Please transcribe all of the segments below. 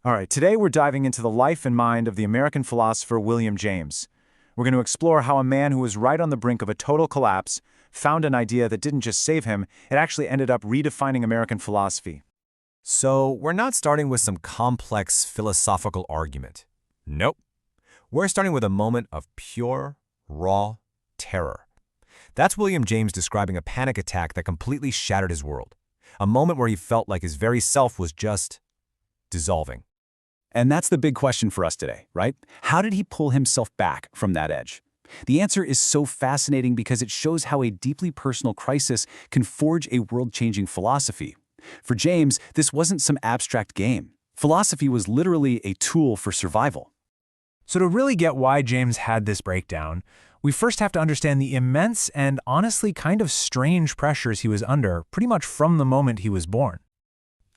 All right, today we're diving into the life and mind of the American philosopher William James. We're going to explore how a man who was right on the brink of a total collapse found an idea that didn't just save him, it actually ended up redefining American philosophy. So, we're not starting with some complex philosophical argument. Nope. We're starting with a moment of pure, raw terror. That's William James describing a panic attack that completely shattered his world. A moment where he felt like his very self was just dissolving. And that's the big question for us today, right? How did he pull himself back from that edge? The answer is so fascinating because it shows how a deeply personal crisis can forge a world-changing philosophy. For James, this wasn't some abstract game. Philosophy was literally a tool for survival. So to really get why James had this breakdown, we first have to understand the immense and honestly kind of strange pressures he was under pretty much from the moment he was born.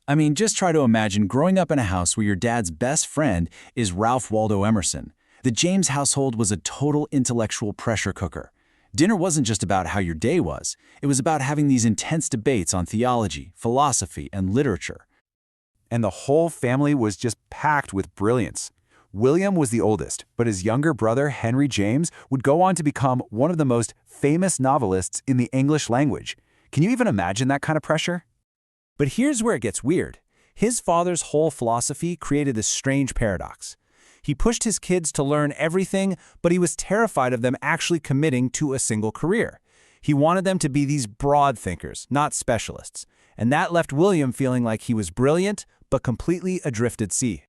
I mean, just try to imagine growing up in a house where your dad's best friend is Ralph Waldo Emerson. The James household was a total intellectual pressure cooker. Dinner wasn't just about how your day was. It was about having these intense debates on theology, philosophy, and literature. And the whole family was just packed with brilliance. William was the oldest, but his younger brother, Henry James, would go on to become one of the most famous novelists in the English language. Can you even imagine that kind of pressure? But here's where it gets weird. His father's whole philosophy created this strange paradox. He pushed his kids to learn everything, but he was terrified of them actually committing to a single career. He wanted them to be these broad thinkers, not specialists. And that left William feeling like he was brilliant, but completely adrift at sea.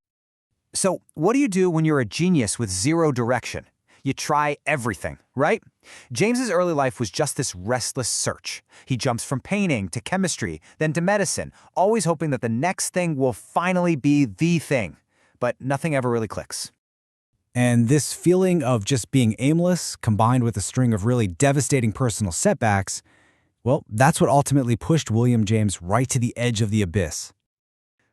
So, what do you do when you're a genius with zero direction? You try everything, right? James's early life was just this restless search. He jumps from painting to chemistry, then to medicine, always hoping that the next thing will finally be the thing. But nothing ever really clicks. And this feeling of just being aimless, combined with a string of really devastating personal setbacks, well, that's what ultimately pushed William James right to the edge of the abyss.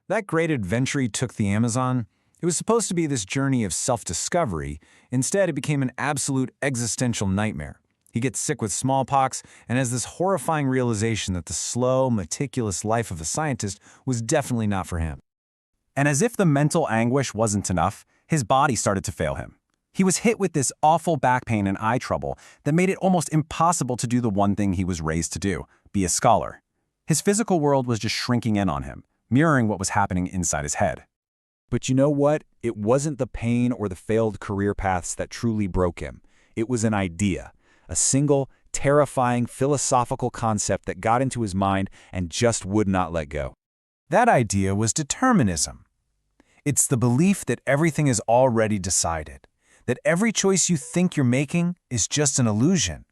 That great adventure he took the Amazon, it was supposed to be this journey of self-discovery. Instead, it became an absolute existential nightmare. He gets sick with smallpox and has this horrifying realization that the slow, meticulous life of a scientist was definitely not for him. And as if the mental anguish wasn't enough, his body started to fail him. He was hit with this awful back pain and eye trouble that made it almost impossible to do the one thing he was raised to do, be a scholar. His physical world was just shrinking in on him, mirroring what was happening inside his head. But you know what? It wasn't the pain or the failed career paths that truly broke him. It was an idea, a single, terrifying philosophical concept that got into his mind and just would not let go. That idea was determinism. It's the belief that everything is already decided, that every choice you think you're making is just an illusion.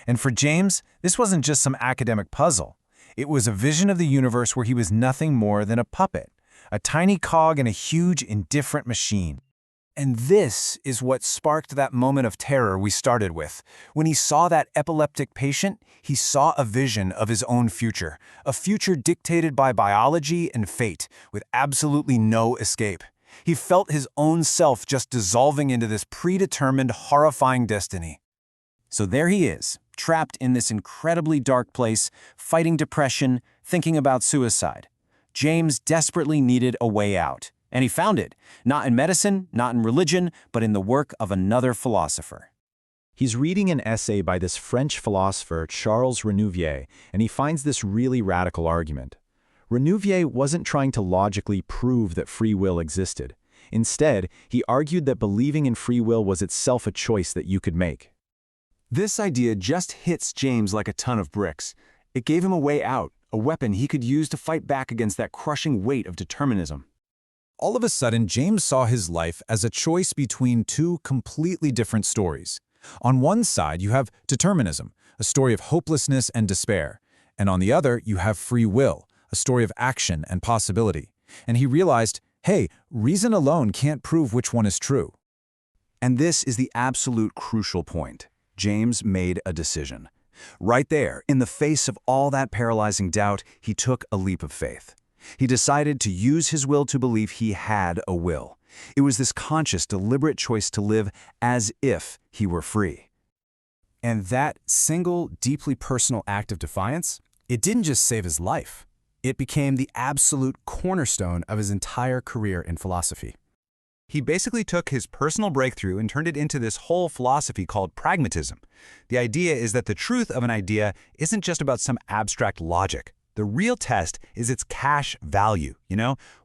And for James, this wasn't just some academic puzzle. It was a vision of the universe where he was nothing more than a puppet, a tiny cog in a huge, indifferent machine. And this is what sparked that moment of terror we started with. When he saw that epileptic patient, he saw a vision of his own future, a future dictated by biology and fate, with absolutely no escape. He felt his own self just dissolving into this predetermined, horrifying destiny. So there he is, trapped in this incredibly dark place, fighting depression, thinking about suicide. James desperately needed a way out. And he found it, not in medicine, not in religion, but in the work of another philosopher. He's reading an essay by this French philosopher, Charles Renouvier, and he finds this really radical argument. Renouvier wasn't trying to logically prove that free will existed. Instead, he argued that believing in free will was itself a choice that you could make. This idea just hits James like a ton of bricks. It gave him a way out, a weapon he could use to fight back against that crushing weight of determinism. All of a sudden, James saw his life as a choice between two completely different stories. On one side, you have determinism, a story of hopelessness and despair. And on the other, you have free will, a story of action and possibility. And he realized, hey, reason alone can't prove which one is true. And this is the absolute crucial point. James made a decision. Right there, in the face of all that paralyzing doubt, he took a leap of faith. He decided to use his will to believe he had a will. It was this conscious, deliberate choice to live as if he were free. And that single, deeply personal act of defiance, it didn't just save his life. It became the absolute cornerstone of his entire career in philosophy. He basically took his personal breakthrough and turned it into this whole philosophy called pragmatism. The idea is that the truth of an idea isn't just about some abstract logic. The real test is its cash value,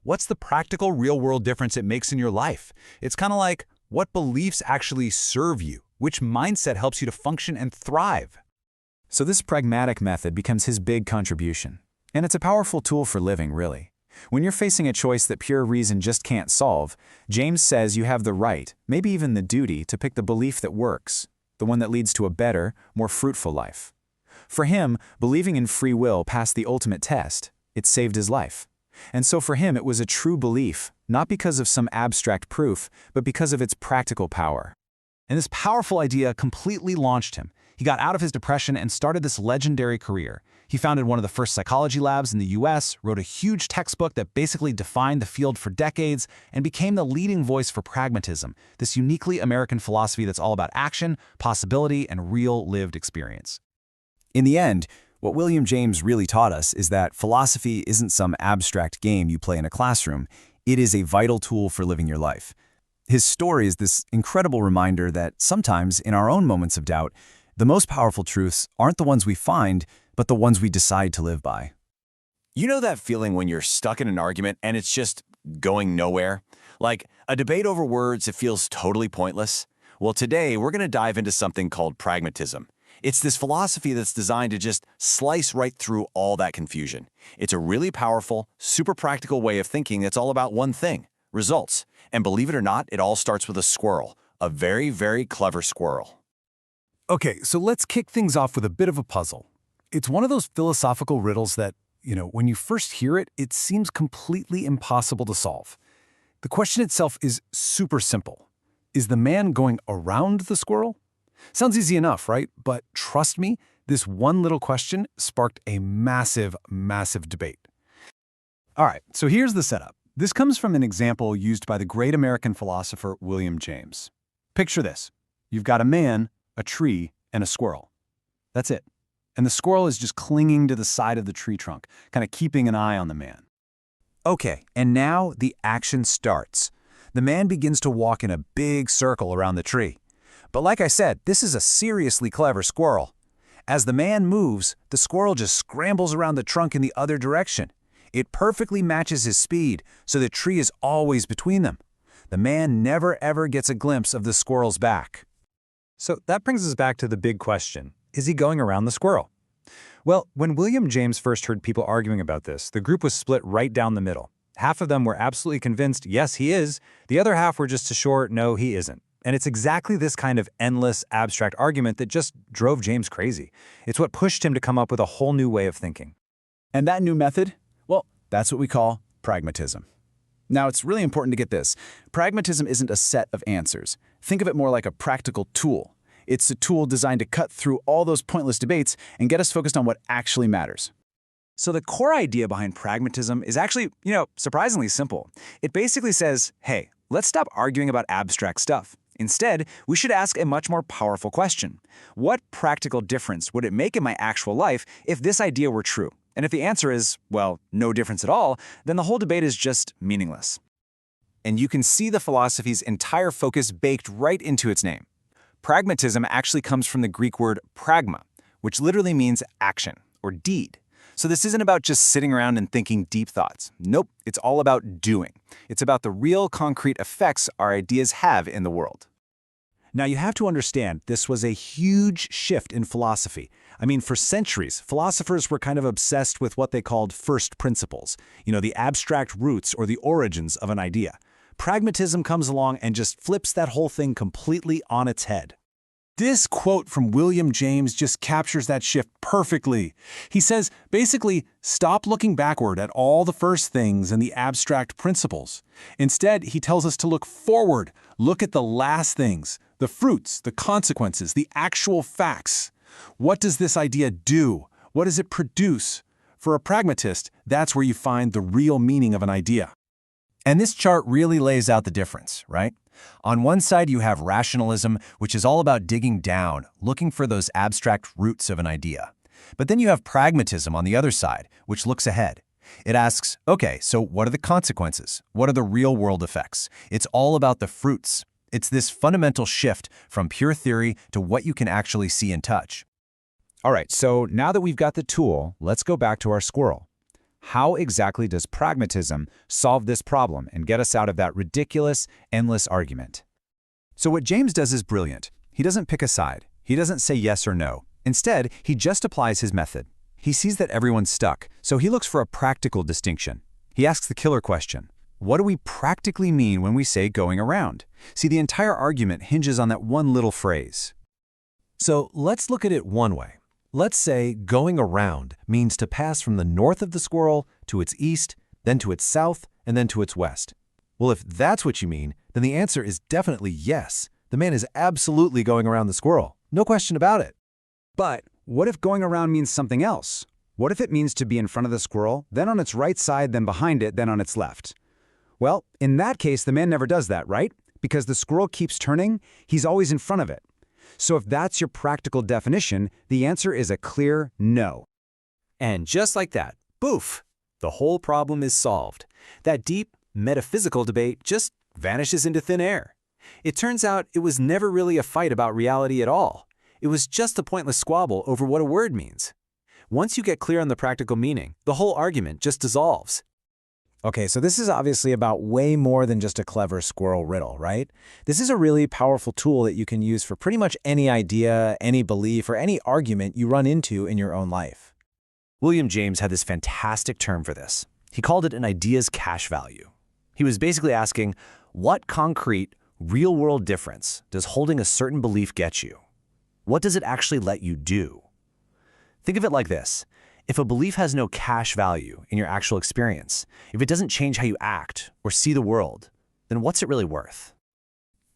What's the practical real-world difference it makes in your life? It's kind of like, what beliefs actually serve you? Which mindset helps you to function and thrive? So this pragmatic method becomes his big contribution. And it's a powerful tool for living, really. When you're facing a choice that pure reason just can't solve, James says you have the right, maybe even the duty, to pick the belief that works, the one that leads to a better, more fruitful life. For him, believing in free will passed the ultimate test. It saved his life. And so for him, it was a true belief, not because of some abstract proof, but because of its practical power. And this powerful idea completely launched him. He got out of his depression and started this legendary career. He founded one of the first psychology labs in the US, wrote a huge textbook that basically defined the field for decades, and became the leading voice for pragmatism, this uniquely American philosophy that's all about action, possibility, and real lived experience. In the end, what William James really taught us is that philosophy isn't some abstract game you play in a classroom. It is a vital tool for living your life. His story is this incredible reminder that sometimes, in our own moments of doubt, the most powerful truths aren't the ones we find, but the ones we decide to live by. You know that feeling when you're stuck in an argument and it's just going nowhere? Like a debate over words, it feels totally pointless? Well, today we're going to dive into something called pragmatism. It's this philosophy that's designed to just slice right through all that confusion. It's a really powerful, super practical way of thinking that's all about one thing: results. And believe it or not, it all starts with a squirrel, a very, very clever squirrel. Okay, so let's kick things off with a bit of a puzzle. It's one of those philosophical riddles that, when you first hear it, it seems completely impossible to solve. The question itself is super simple. Is the man going around the squirrel? Sounds easy enough, right? But trust me, this one little question sparked a massive, massive debate. All right, so here's the setup. This comes from an example used by the great American philosopher William James. Picture this. You've got a man, a tree, and a squirrel. That's it. And the squirrel is just clinging to the side of the tree trunk, kind of keeping an eye on the man. Okay, and now the action starts. The man begins to walk in a big circle around the tree. But like I said, this is a seriously clever squirrel. As the man moves, the squirrel just scrambles around the trunk in the other direction. It perfectly matches his speed, so the tree is always between them. The man never ever gets a glimpse of the squirrel's back. So that brings us back to the big question. Is he going around the squirrel? Well, when William James first heard people arguing about this, the group was split right down the middle. Half of them were absolutely convinced, yes, he is. The other half were just as sure, no, he isn't. And it's exactly this kind of endless, abstract argument that just drove James crazy. It's what pushed him to come up with a whole new way of thinking. And that new method? Well, that's what we call pragmatism. Now, it's really important to get this. Pragmatism isn't a set of answers. Think of it more like a practical tool. It's a tool designed to cut through all those pointless debates and get us focused on what actually matters. So the core idea behind pragmatism is actually, surprisingly simple. It basically says, hey, let's stop arguing about abstract stuff. Instead, we should ask a much more powerful question. What practical difference would it make in my actual life if this idea were true? And if the answer is, well, no difference at all, then the whole debate is just meaningless. And you can see the philosophy's entire focus baked right into its name. Pragmatism actually comes from the Greek word pragma, which literally means action or deed. So this isn't about just sitting around and thinking deep thoughts. Nope, it's all about doing. It's about the real concrete effects our ideas have in the world. Now you have to understand, this was a huge shift in philosophy. I mean, for centuries, philosophers were kind of obsessed with what they called first principles, the abstract roots or the origins of an idea. Pragmatism comes along and just flips that whole thing completely on its head. This quote from William James just captures that shift perfectly. He says, basically, stop looking backward at all the first things and the abstract principles. Instead, he tells us to look forward, look at the last things, the fruits, the consequences, the actual facts. What does this idea do? What does it produce? For a pragmatist, that's where you find the real meaning of an idea. And this chart really lays out the difference, right? On one side, you have rationalism, which is all about digging down, looking for those abstract roots of an idea. But then you have pragmatism on the other side, which looks ahead. It asks, okay, so what are the consequences? What are the real-world effects? It's all about the fruits. It's this fundamental shift from pure theory to what you can actually see and touch. All right, so now that we've got the tool, let's go back to our squirrel. How exactly does pragmatism solve this problem and get us out of that ridiculous, endless argument? So what James does is brilliant. He doesn't pick a side. He doesn't say yes or no. Instead, he just applies his method. He sees that everyone's stuck, so he looks for a practical distinction. He asks the killer question. What do we practically mean when we say going around? See, the entire argument hinges on that one little phrase. So let's look at it one way. Let's say going around means to pass from the north of the squirrel to its east, then to its south, and then to its west. Well, if that's what you mean, then the answer is definitely yes. The man is absolutely going around the squirrel. No question about it. But what if going around means something else? What if it means to be in front of the squirrel, then on its right side, then behind it, then on its left? Well, in that case, the man never does that, right? Because the squirrel keeps turning, he's always in front of it. So if that's your practical definition, the answer is a clear no. And just like that, boof, the whole problem is solved. That deep, metaphysical debate just vanishes into thin air. It turns out it was never really a fight about reality at all. It was just a pointless squabble over what a word means. Once you get clear on the practical meaning, the whole argument just dissolves. Okay, so this is obviously about way more than just a clever squirrel riddle, right? This is a really powerful tool that you can use for pretty much any idea, any belief, or any argument you run into in your own life. William James had this fantastic term for this. He called it an idea's cash value. He was basically asking, what concrete, real-world difference does holding a certain belief get you? What does it actually let you do? Think of it like this. If a belief has no cash value in your actual experience, if it doesn't change how you act or see the world, then what's it really worth?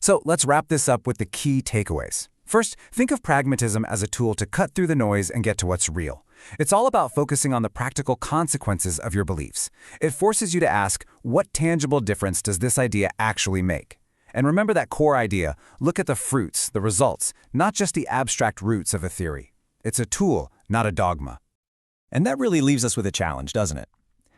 So let's wrap this up with the key takeaways. First, think of pragmatism as a tool to cut through the noise and get to what's real. It's all about focusing on the practical consequences of your beliefs. It forces you to ask, what tangible difference does this idea actually make? And remember that core idea, look at the fruits, the results, not just the abstract roots of a theory. It's a tool, not a dogma. And that really leaves us with a challenge, doesn't it?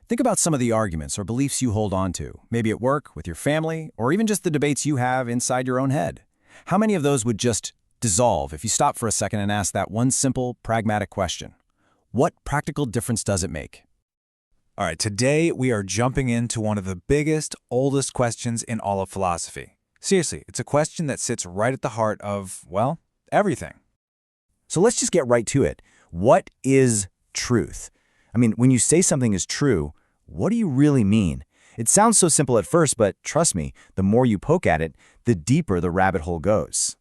Think about some of the arguments or beliefs you hold on to, maybe at work, with your family, or even just the debates you have inside your own head. How many of those would just dissolve if you stop for a second and ask that one simple, pragmatic question? What practical difference does it make? All right, today we are jumping into one of the biggest, oldest questions in all of philosophy. Seriously, it's a question that sits right at the heart of, well, everything. So let's just get right to it. What is truth? I mean, when you say something is true, what do you really mean? It sounds so simple at first, but trust me, the more you poke at it, the deeper the rabbit hole goes.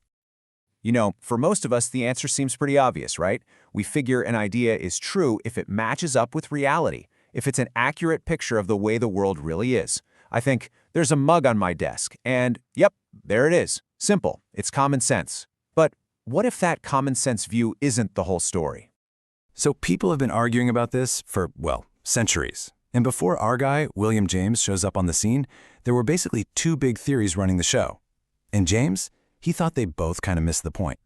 You know, for most of us, the answer seems pretty obvious, right? We figure an idea is true if it matches up with reality, if it's an accurate picture of the way the world really is. I think, there's a mug on my desk, and yep, there it is. Simple. It's common sense. But what if that common sense view isn't the whole story? So people have been arguing about this for, well, centuries. And before our guy, William James, shows up on the scene, there were basically two big theories running the show. And James, he thought they both kind of missed the point.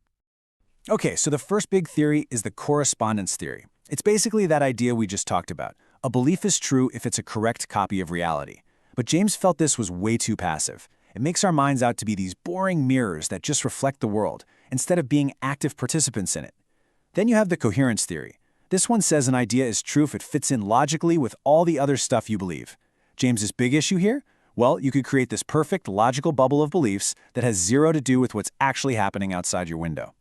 Okay, so the first big theory is the correspondence theory. It's basically that idea we just talked about. A belief is true if it's a correct copy of reality. But James felt this was way too passive. It makes our minds out to be these boring mirrors that just reflect the world, instead of being active participants in it. Then you have the coherence theory. This one says an idea is true if it fits in logically with all the other stuff you believe. James's big issue here? Well, you could create this perfect logical bubble of beliefs that has zero to do with what's actually happening outside your window.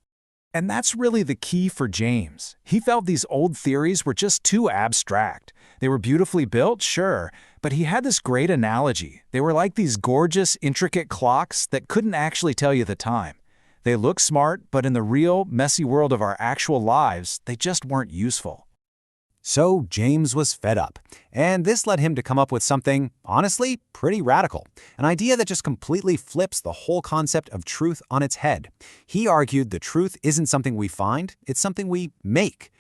And that's really the key for James. He felt these old theories were just too abstract. They were beautifully built, sure, but he had this great analogy. They were like these gorgeous, intricate clocks that couldn't actually tell you the time. They look smart, but in the real, messy world of our actual lives, they just weren't useful. So James was fed up, and this led him to come up with something, honestly, pretty radical, an idea that just completely flips the whole concept of truth on its head. He argued the truth isn't something we find, it's something we make.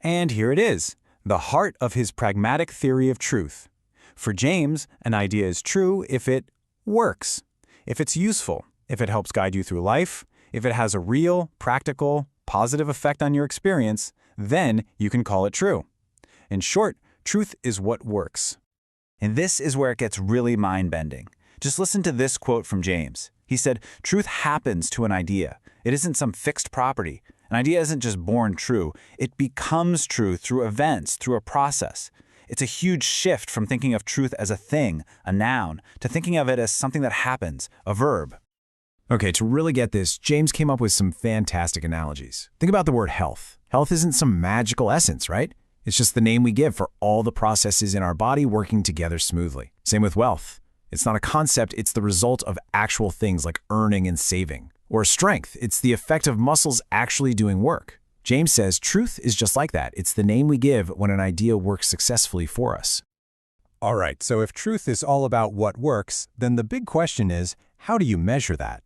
And here it is, the heart of his pragmatic theory of truth. For James, an idea is true if it works, if it's useful, if it helps guide you through life, if it has a real, practical, positive effect on your experience, then you can call it true. In short, Truth is what works. And this is where it gets really mind-bending. Just listen to this quote from James. He said, "Truth happens to an idea. It isn't some fixed property. An idea isn't just born true. It becomes true through events, through a process. It's a huge shift from thinking of truth as a thing, a noun, to thinking of it as something that happens, a verb." Okay, to really get this, James came up with some fantastic analogies. Think about the word health. Health isn't some magical essence, right? It's just the name we give for all the processes in our body working together smoothly. Same with wealth. It's not a concept, it's the result of actual things like earning and saving. Or strength, it's the effect of muscles actually doing work. James says truth is just like that. It's the name we give when an idea works successfully for us. All right, so if truth is all about what works, then the big question is, how do you measure that?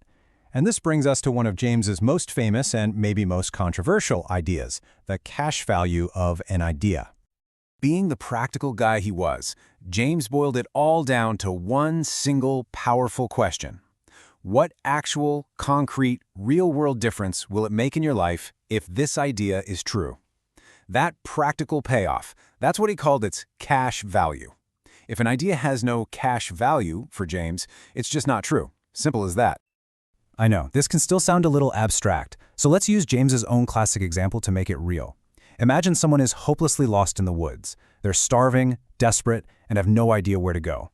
And this brings us to one of James's most famous and maybe most controversial ideas, the cash value of an idea. Being the practical guy he was, James boiled it all down to one single powerful question. What actual, concrete, real-world difference will it make in your life if this idea is true? That practical payoff, that's what he called its cash value. If an idea has no cash value, for James, it's just not true. Simple as that. I know, this can still sound a little abstract, so let's use James's own classic example to make it real. Imagine someone is hopelessly lost in the woods. They're starving, desperate, and have no idea where to go.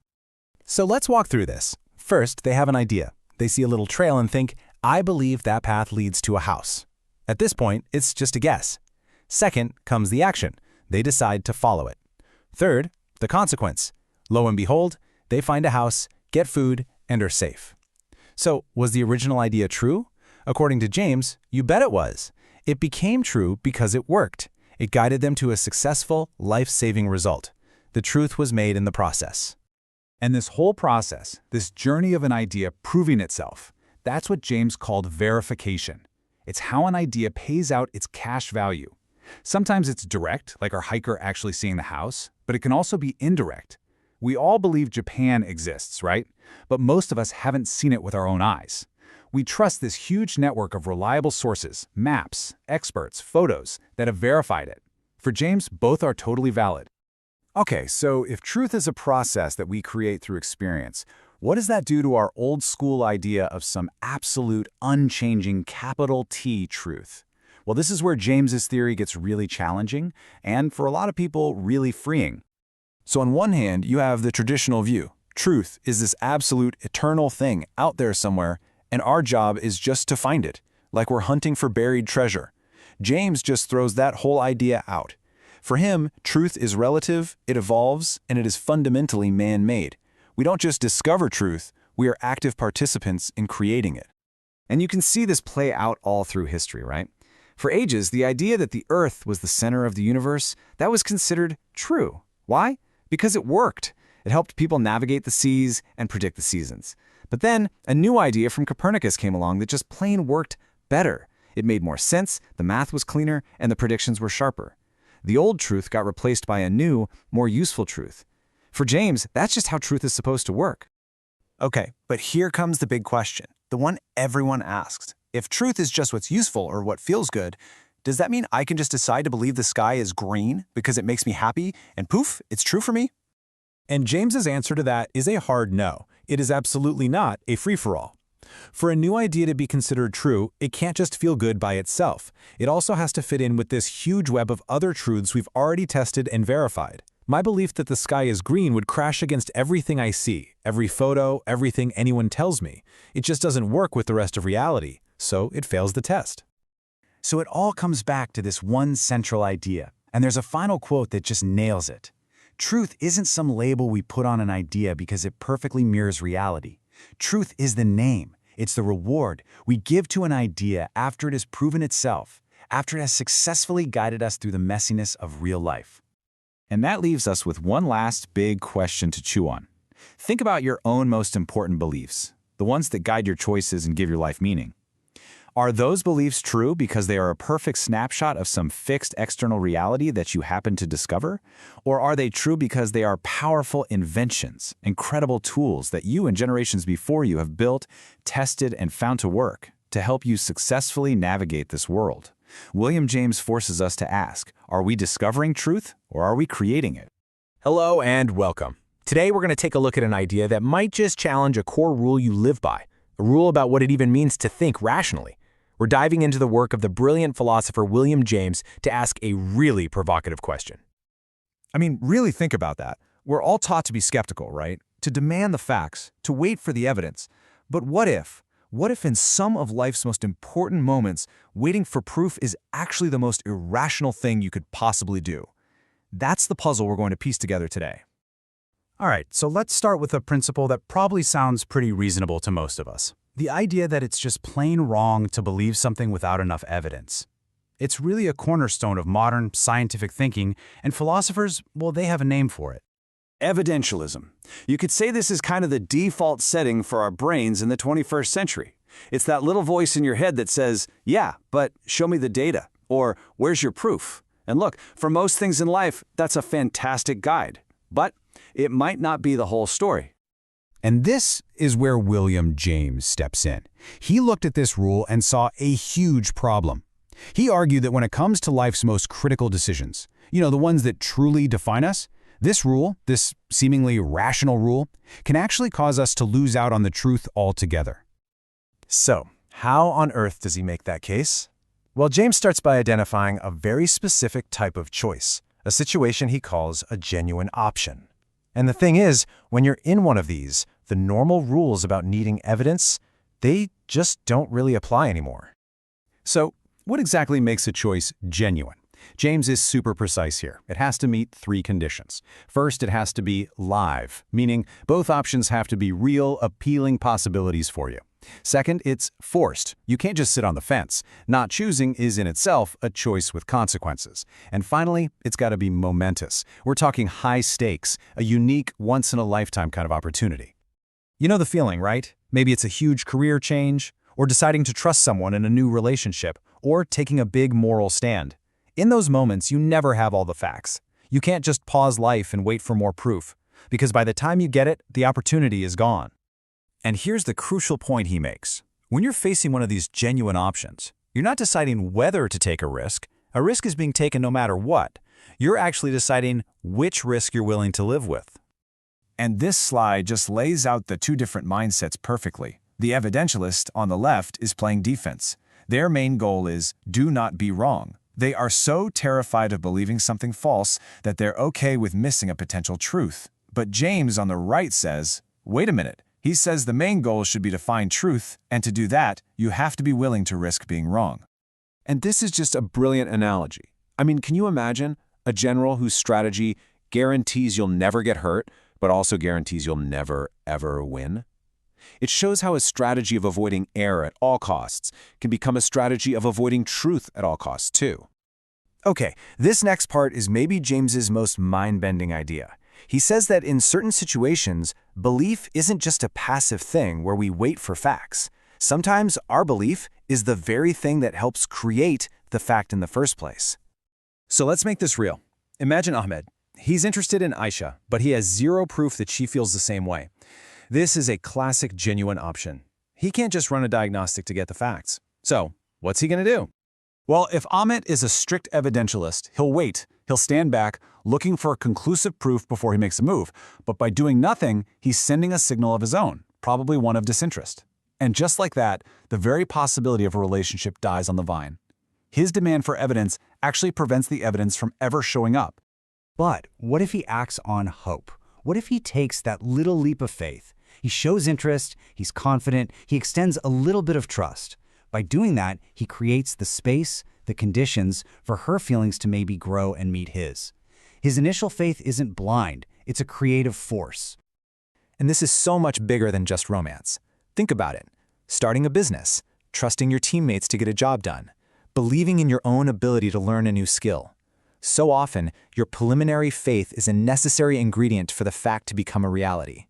So let's walk through this. First, they have an idea. They see a little trail and think, I believe that path leads to a house. At this point, it's just a guess. Second comes the action. They decide to follow it. Third, the consequence. Lo and behold, they find a house, get food, and are safe. So, was the original idea true? According to James, you bet it was. It became true because it worked. It guided them to a successful, life-saving result. The truth was made in the process. And this whole process, this journey of an idea proving itself, that's what James called verification. It's how an idea pays out its cash value. Sometimes it's direct, like our hiker actually seeing the house, but it can also be indirect. We all believe Japan exists, right? But most of us haven't seen it with our own eyes. We trust this huge network of reliable sources, maps, experts, photos that have verified it. For James, both are totally valid. Okay, so if truth is a process that we create through experience, what does that do to our old-school idea of some absolute, unchanging, capital T truth? Well, this is where James's theory gets really challenging, and for a lot of people, really freeing. So on one hand, you have the traditional view. Truth is this absolute, eternal thing out there somewhere, and our job is just to find it, like we're hunting for buried treasure. James just throws that whole idea out. For him, truth is relative, it evolves, and it is fundamentally man-made. We don't just discover truth, we are active participants in creating it. And you can see this play out all through history, right? For ages, the idea that the Earth was the center of the universe, that was considered true. Why? Because it worked. It helped people navigate the seas and predict the seasons. But then, a new idea from Copernicus came along that just plain worked better. It made more sense, the math was cleaner, and the predictions were sharper. The old truth got replaced by a new, more useful truth. For James, that's just how truth is supposed to work. Okay, but here comes the big question, the one everyone asks. If truth is just what's useful or what feels good, does that mean I can just decide to believe the sky is green because it makes me happy, and poof, it's true for me? And James's answer to that is a hard no. It is absolutely not a free-for-all. For a new idea to be considered true, it can't just feel good by itself. It also has to fit in with this huge web of other truths we've already tested and verified. My belief that the sky is green would crash against everything I see, every photo, everything anyone tells me. It just doesn't work with the rest of reality, so it fails the test. So it all comes back to this one central idea, and there's a final quote that just nails it. Truth isn't some label we put on an idea because it perfectly mirrors reality. Truth is the name. It's the reward we give to an idea after it has proven itself, after it has successfully guided us through the messiness of real life. And that leaves us with one last big question to chew on. Think about your own most important beliefs, the ones that guide your choices and give your life meaning. Are those beliefs true because they are a perfect snapshot of some fixed external reality that you happen to discover? Or are they true because they are powerful inventions, incredible tools that you and generations before you have built, tested, and found to work to help you successfully navigate this world? William James forces us to ask, are we discovering truth or are we creating it? Hello and welcome. Today we're going to take a look at an idea that might just challenge a core rule you live by, a rule about what it even means to think rationally. We're diving into the work of the brilliant philosopher William James to ask a really provocative question. I mean, really think about that. We're all taught to be skeptical, right? To demand the facts, to wait for the evidence. But what if? What if in some of life's most important moments, waiting for proof is actually the most irrational thing you could possibly do? That's the puzzle we're going to piece together today. All right, so let's start with a principle that probably sounds pretty reasonable to most of us. The idea that it's just plain wrong to believe something without enough evidence. It's really a cornerstone of modern scientific thinking, and philosophers, well, they have a name for it. Evidentialism. You could say this is kind of the default setting for our brains in the 21st century. It's that little voice in your head that says, yeah, but show me the data, or where's your proof? And look, for most things in life, that's a fantastic guide. But it might not be the whole story. And this is where William James steps in. He looked at this rule and saw a huge problem. He argued that when it comes to life's most critical decisions, the ones that truly define us, this rule, this seemingly rational rule, can actually cause us to lose out on the truth altogether. So, how on earth does he make that case? Well, James starts by identifying a very specific type of choice, a situation he calls a genuine option. And the thing is, when you're in one of these, the normal rules about needing evidence, they just don't really apply anymore. So, what exactly makes a choice genuine? James is super precise here. It has to meet 3 conditions. First, it has to be live, meaning both options have to be real, appealing possibilities for you. Second, it's forced. You can't just sit on the fence. Not choosing is in itself a choice with consequences. And finally, it's got to be momentous. We're talking high stakes, a unique, once-in-a-lifetime kind of opportunity. You know the feeling, right? Maybe it's a huge career change, or deciding to trust someone in a new relationship, or taking a big moral stand. In those moments, you never have all the facts. You can't just pause life and wait for more proof, because by the time you get it, the opportunity is gone. And here's the crucial point he makes. When you're facing one of these genuine options, you're not deciding whether to take a risk. A risk is being taken no matter what. You're actually deciding which risk you're willing to live with. And this slide just lays out the 2 different mindsets perfectly. The evidentialist on the left is playing defense. Their main goal is do not be wrong. They are so terrified of believing something false that they're okay with missing a potential truth. But James on the right says, wait a minute. He says the main goal should be to find truth, and to do that, you have to be willing to risk being wrong. And this is just a brilliant analogy. I mean, can you imagine a general whose strategy guarantees you'll never get hurt, but also guarantees you'll never, ever win? It shows how a strategy of avoiding error at all costs can become a strategy of avoiding truth at all costs, too. Okay, this next part is maybe James's most mind-bending idea. He says that in certain situations, belief isn't just a passive thing where we wait for facts. Sometimes our belief is the very thing that helps create the fact in the first place. So let's make this real. Imagine Ahmed. He's interested in Aisha, but he has 0 proof that she feels the same way. This is a classic genuine option. He can't just run a diagnostic to get the facts. So, what's he going to do? Well, if Ahmed is a strict evidentialist, he'll wait. He'll stand back, looking for conclusive proof before he makes a move. But by doing nothing, he's sending a signal of his own, probably one of disinterest. And just like that, the very possibility of a relationship dies on the vine. His demand for evidence actually prevents the evidence from ever showing up. But what if he acts on hope? What if he takes that little leap of faith? He shows interest, he's confident, he extends a little bit of trust. By doing that, he creates the space, the conditions for her feelings to maybe grow and meet his. His initial faith isn't blind, it's a creative force. And this is so much bigger than just romance. Think about it. Starting a business, trusting your teammates to get a job done, believing in your own ability to learn a new skill. So often, your preliminary faith is a necessary ingredient for the fact to become a reality.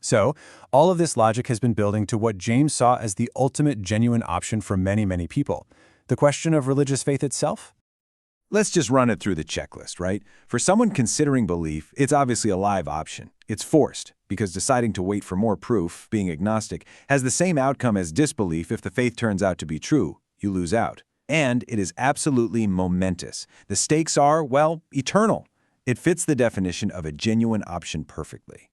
So, all of this logic has been building to what James saw as the ultimate genuine option for many, many people. The question of religious faith itself? Let's just run it through the checklist, right? For someone considering belief, it's obviously a live option. It's forced, because deciding to wait for more proof, being agnostic, has the same outcome as disbelief if the faith turns out to be true. You lose out. And it is absolutely momentous. The stakes are, well, eternal. It fits the definition of a genuine option perfectly.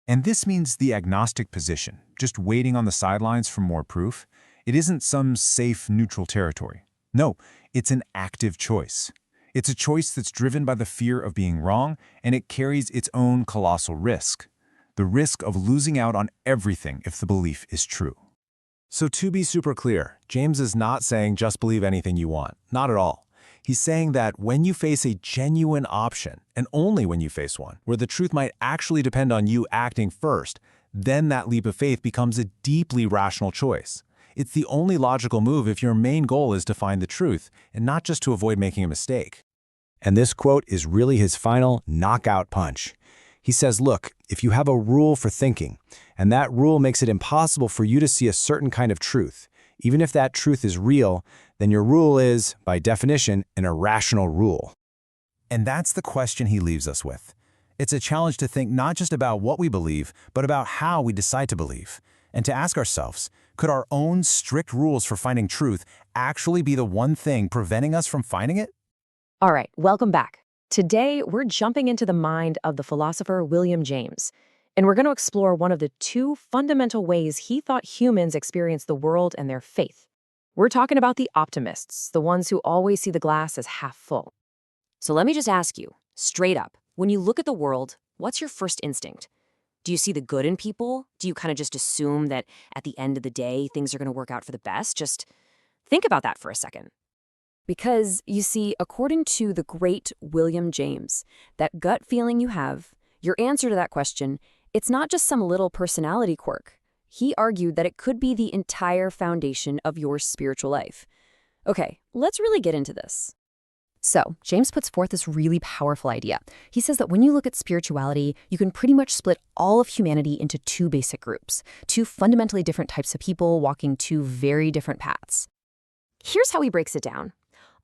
And this means the agnostic position, just waiting on the sidelines for more proof. It isn't some safe, neutral territory. No, it's an active choice. It's a choice that's driven by the fear of being wrong, and it carries its own colossal risk. The risk of losing out on everything if the belief is true. So to be super clear, James is not saying just believe anything you want. Not at all. He's saying that when you face a genuine option, and only when you face one, where the truth might actually depend on you acting first, then that leap of faith becomes a deeply rational choice. It's the only logical move if your main goal is to find the truth, and not just to avoid making a mistake. And this quote is really his final knockout punch. He says, look, if you have a rule for thinking, and that rule makes it impossible for you to see a certain kind of truth, even if that truth is real, then your rule is, by definition, an irrational rule. And that's the question he leaves us with. It's a challenge to think not just about what we believe, but about how we decide to believe. And to ask ourselves, could our own strict rules for finding truth actually be the one thing preventing us from finding it? All right, welcome back. Today, we're jumping into the mind of the philosopher William James, and we're going to explore one of the two fundamental ways he thought humans experience the world and their faith. We're talking about the optimists, the ones who always see the glass as half full. So let me just ask you, straight up, when you look at the world, what's your first instinct? Do you see the good in people? Do you kind of just assume that at the end of the day, things are going to work out for the best? Just think about that for a second. Because, you see, according to the great William James, that gut feeling you have, your answer to that question, it's not just some little personality quirk. He argued that it could be the entire foundation of your spiritual life. Okay, let's really get into this. So, James puts forth this really powerful idea. He says that when you look at spirituality, you can pretty much split all of humanity into two basic groups, two fundamentally different types of people walking two very different paths. Here's how he breaks it down.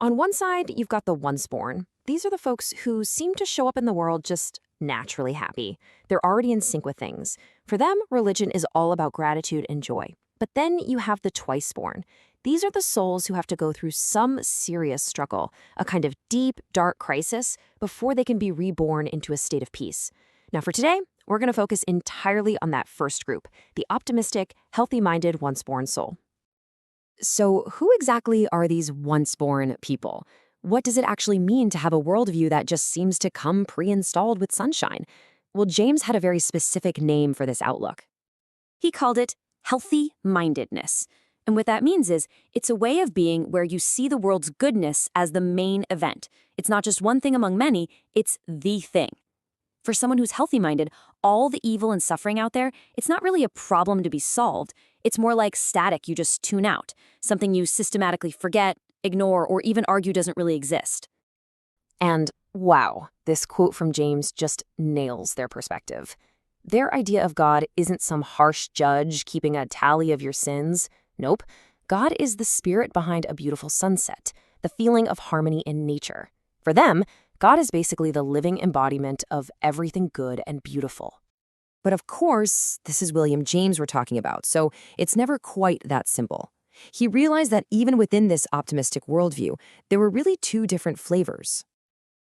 On one side, you've got the once-born. These are the folks who seem to show up in the world just naturally happy. They're already in sync with things. For them, religion is all about gratitude and joy. But then you have the twice-born. These are the souls who have to go through some serious struggle, a kind of deep, dark crisis, before they can be reborn into a state of peace. Now for today, we're going to focus entirely on that first group, the optimistic, healthy-minded once-born soul. So who exactly are these once-born people? What does it actually mean to have a worldview that just seems to come pre-installed with sunshine? Well, James had a very specific name for this outlook. He called it healthy-mindedness. And what that means is, it's a way of being where you see the world's goodness as the main event. It's not just one thing among many, it's the thing. For someone who's healthy-minded, all the evil and suffering out there, it's not really a problem to be solved. It's more like static you just tune out, something you systematically forget, ignore, or even argue doesn't really exist. And wow, this quote from James just nails their perspective. Their idea of God isn't some harsh judge keeping a tally of your sins. Nope. God is the spirit behind a beautiful sunset, the feeling of harmony in nature. For them, God is basically the living embodiment of everything good and beautiful. But of course, this is William James we're talking about, so it's never quite that simple. He realized that even within this optimistic worldview, there were really two different flavors.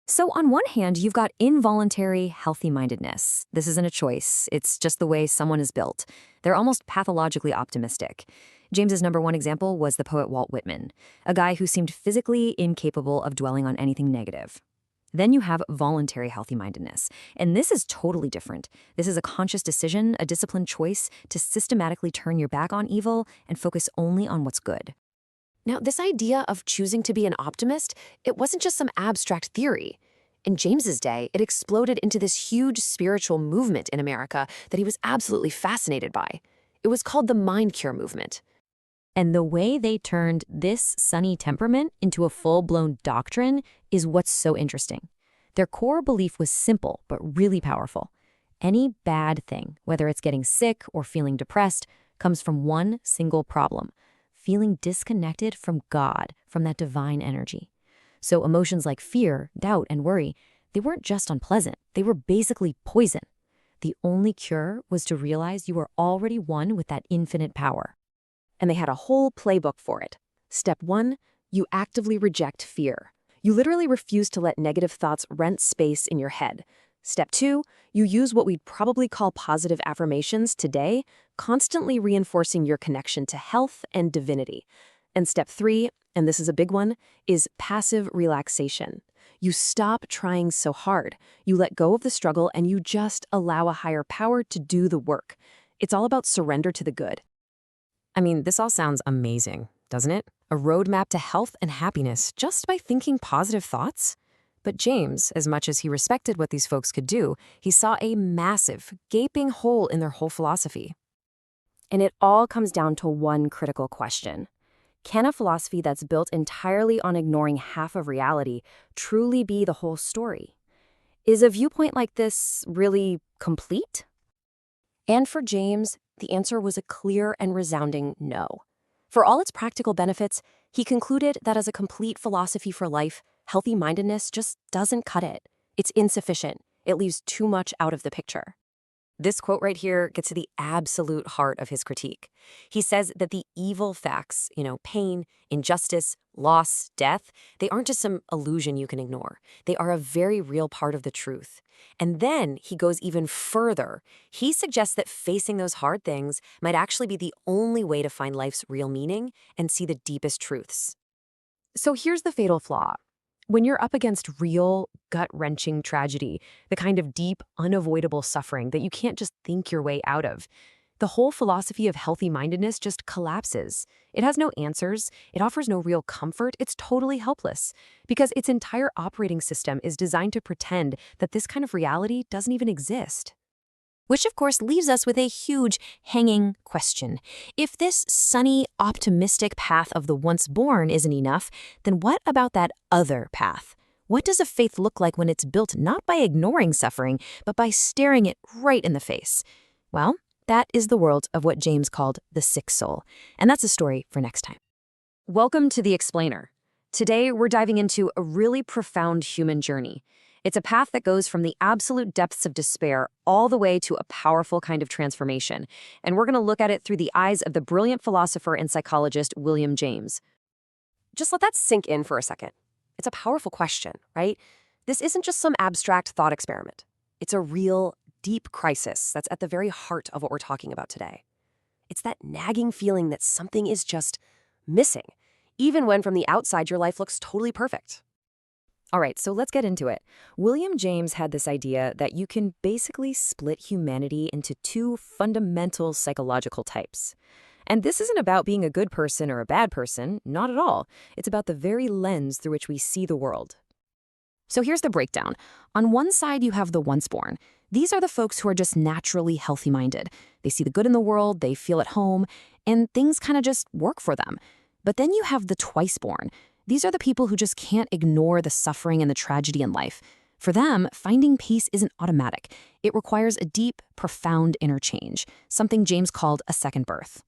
So on one hand, you've got involuntary healthy-mindedness. This isn't a choice. It's just the way someone is built. They're almost pathologically optimistic. James's number one example was the poet Walt Whitman, a guy who seemed physically incapable of dwelling on anything negative. Then you have voluntary healthy-mindedness, and this is totally different. This is a conscious decision, a disciplined choice to systematically turn your back on evil and focus only on what's good. Now, this idea of choosing to be an optimist, it wasn't just some abstract theory. In James's day, it exploded into this huge spiritual movement in America that he was absolutely fascinated by. It was called the Mind Cure movement. And the way they turned this sunny temperament into a full-blown doctrine is what's so interesting. Their core belief was simple, but really powerful. Any bad thing, whether it's getting sick or feeling depressed, comes from one single problem: feeling disconnected from God, from that divine energy. So emotions like fear, doubt, and worry, they weren't just unpleasant. They were basically poison. The only cure was to realize you were already one with that infinite power. And they had a whole playbook for it. Step 1, you actively reject fear. You literally refuse to let negative thoughts rent space in your head. Step 2, you use what we'd probably call positive affirmations today, constantly reinforcing your connection to health and divinity. And step 3, and this is a big one, is passive relaxation. You stop trying so hard. You let go of the struggle and you just allow a higher power to do the work. It's all about surrender to the good. I mean, this all sounds amazing, doesn't it? A roadmap to health and happiness just by thinking positive thoughts? But James, as much as he respected what these folks could do, he saw a massive, gaping hole in their whole philosophy. And it all comes down to one critical question. Can a philosophy that's built entirely on ignoring half of reality truly be the whole story? Is a viewpoint like this really complete? And for James, the answer was a clear and resounding no. For all its practical benefits, he concluded that as a complete philosophy for life, healthy-mindedness just doesn't cut it. It's insufficient. It leaves too much out of the picture. This quote right here gets to the absolute heart of his critique. He says that the evil facts, pain, injustice, loss, death, they aren't just some illusion you can ignore. They are a very real part of the truth. And then he goes even further. He suggests that facing those hard things might actually be the only way to find life's real meaning and see the deepest truths. So here's the fatal flaw. When you're up against real, gut-wrenching tragedy, the kind of deep, unavoidable suffering that you can't just think your way out of, the whole philosophy of healthy-mindedness just collapses. It has no answers, it offers no real comfort, it's totally helpless, because its entire operating system is designed to pretend that this kind of reality doesn't even exist. Which, of course, leaves us with a huge, hanging question. If this sunny, optimistic path of the once born isn't enough, then what about that other path? What does a faith look like when it's built not by ignoring suffering, but by staring it right in the face? Well, that is the world of what James called the sick soul. And that's a story for next time. Welcome to The Explainer. Today, we're diving into a really profound human journey. It's a path that goes from the absolute depths of despair all the way to a powerful kind of transformation. And we're going to look at it through the eyes of the brilliant philosopher and psychologist William James. Just let that sink in for a second. It's a powerful question, right? This isn't just some abstract thought experiment. It's a real, deep crisis that's at the very heart of what we're talking about today. It's that nagging feeling that something is just missing, even when from the outside your life looks totally perfect. All right, so let's get into it. William James had this idea that you can basically split humanity into two fundamental psychological types. And this isn't about being a good person or a bad person, not at all. It's about the very lens through which we see the world. So here's the breakdown. On one side, you have the once-born. These are the folks who are just naturally healthy-minded. They see the good in the world, they feel at home, and things kind of just work for them. But then you have the twice-born. These are the people who just can't ignore the suffering and the tragedy in life. For them, finding peace isn't automatic. It requires a deep, profound inner change, something James called a second birth.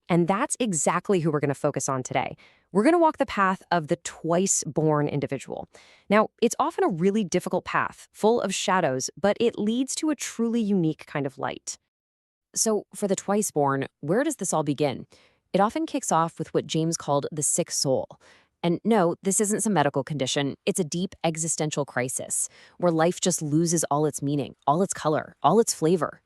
And that's exactly who we're going to focus on today. We're going to walk the path of the twice-born individual. Now, it's often a really difficult path, full of shadows, but it leads to a truly unique kind of light. So for the twice-born, where does this all begin? It often kicks off with what James called the sick soul. And no, this isn't some medical condition. It's a deep existential crisis where life just loses all its meaning, all its color, all its flavor.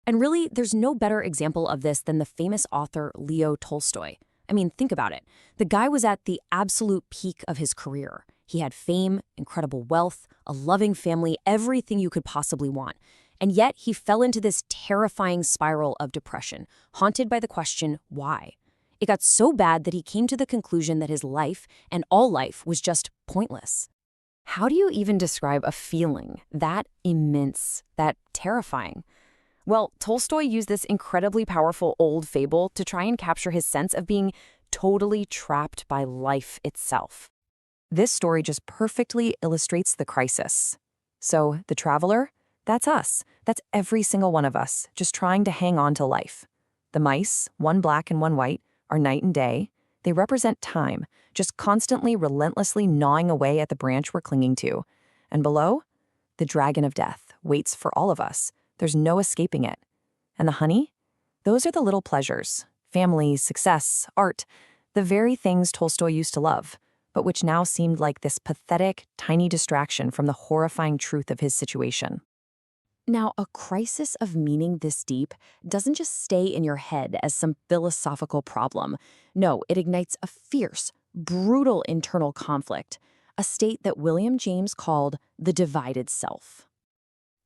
And really, there's no better example of this than the famous author Leo Tolstoy. I mean, think about it. The guy was at the absolute peak of his career. He had fame, incredible wealth, a loving family, everything you could possibly want. And yet he fell into this terrifying spiral of depression, haunted by the question, why? It got so bad that he came to the conclusion that his life and all life was just pointless. How do you even describe a feeling that immense, that terrifying? Well, Tolstoy used this incredibly powerful old fable to try and capture his sense of being totally trapped by life itself. This story just perfectly illustrates the crisis. So, the traveler, that's us. That's every single one of us, just trying to hang on to life. The mice, one black and one white, are night and day. They represent time, just constantly, relentlessly gnawing away at the branch we're clinging to. And below, the dragon of death waits for all of us. There's no escaping it. And the honey? Those are the little pleasures. Family, success, art. The very things Tolstoy used to love. but which now seemed like this pathetic, tiny distraction from the horrifying truth of his situation. Now, a crisis of meaning this deep doesn't just stay in your head as some philosophical problem. No, it ignites a fierce, brutal internal conflict, a state that William James called the divided self.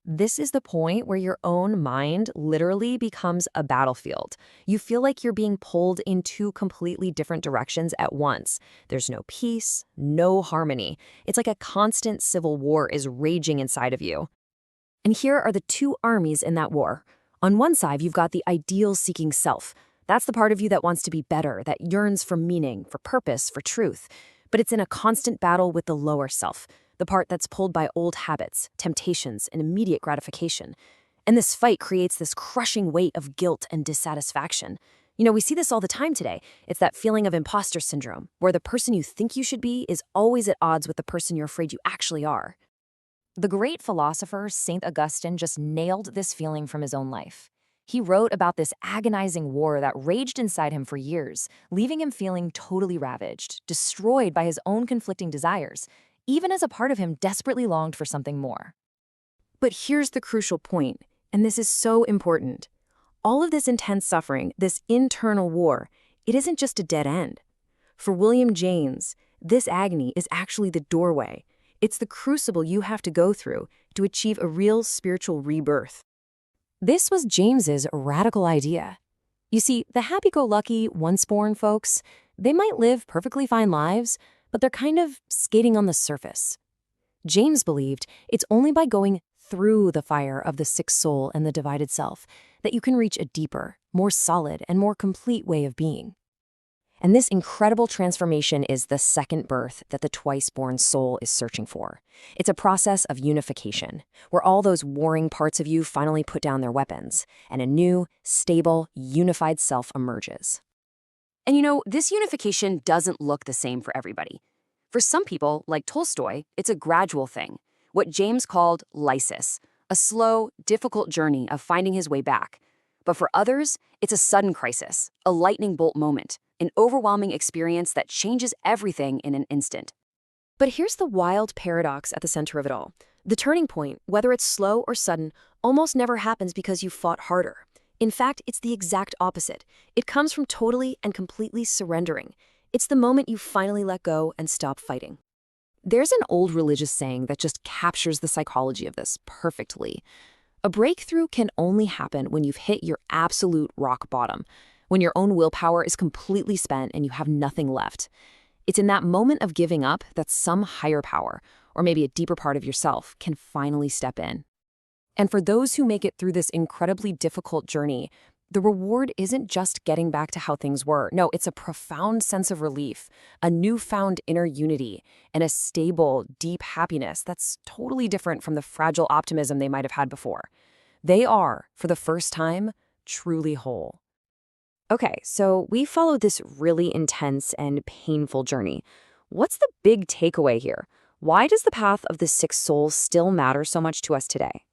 This is the point where your own mind literally becomes a battlefield. You feel like you're being pulled in two completely different directions at once. There's no peace, no harmony. It's like a constant civil war is raging inside of you. And here are the two armies in that war. On one side, you've got the ideal-seeking self. That's the part of you that wants to be better, that yearns for meaning, for purpose, for truth. But it's in a constant battle with the lower self, the part that's pulled by old habits, temptations, and immediate gratification. And this fight creates this crushing weight of guilt and dissatisfaction. You know, we see this all the time today. It's that feeling of imposter syndrome, where the person you think you should be is always at odds with the person you're afraid you actually are. The great philosopher St. Augustine just nailed this feeling from his own life. He wrote about this agonizing war that raged inside him for years, leaving him feeling totally ravaged, destroyed by his own conflicting desires, even as a part of him desperately longed for something more. But here's the crucial point, and this is so important. All of this intense suffering, this internal war, it isn't just a dead end. For William James, this agony is actually the doorway. It's the crucible you have to go through to achieve a real spiritual rebirth. This was James's radical idea. You see, the happy-go-lucky, once-born folks, they might live perfectly fine lives, but they're kind of skating on the surface. James believed it's only by going through the fire of the sick soul and the divided self that you can reach a deeper, more solid, and more complete way of being. And this incredible transformation is the second birth that the twice-born soul is searching for. It's a process of unification, where all those warring parts of you finally put down their weapons, and a new, stable, unified self emerges. And you know, this unification doesn't look the same for everybody. For some people, like Tolstoy, it's a gradual thing, what James called lysis, a slow, difficult journey of finding his way back. But for others, it's a sudden crisis, a lightning bolt moment, an overwhelming experience that changes everything in an instant. But here's the wild paradox at the center of it all. The turning point, whether it's slow or sudden, almost never happens because you fought harder. In fact, it's the exact opposite. It comes from totally and completely surrendering. It's the moment you finally let go and stop fighting. There's an old religious saying that just captures the psychology of this perfectly. A breakthrough can only happen when you've hit your absolute rock bottom, when your own willpower is completely spent and you have nothing left. It's in that moment of giving up that some higher power, or maybe a deeper part of yourself, can finally step in. And for those who make it through this incredibly difficult journey, the reward isn't just getting back to how things were. No, it's a profound sense of relief, a newfound inner unity, and a stable, deep happiness that's totally different from the fragile optimism they might have had before. They are, for the first time, truly whole. Okay, so we followed this really intense and painful journey. What's the big takeaway here? Why does the path of the sick soul still matter so much to us today?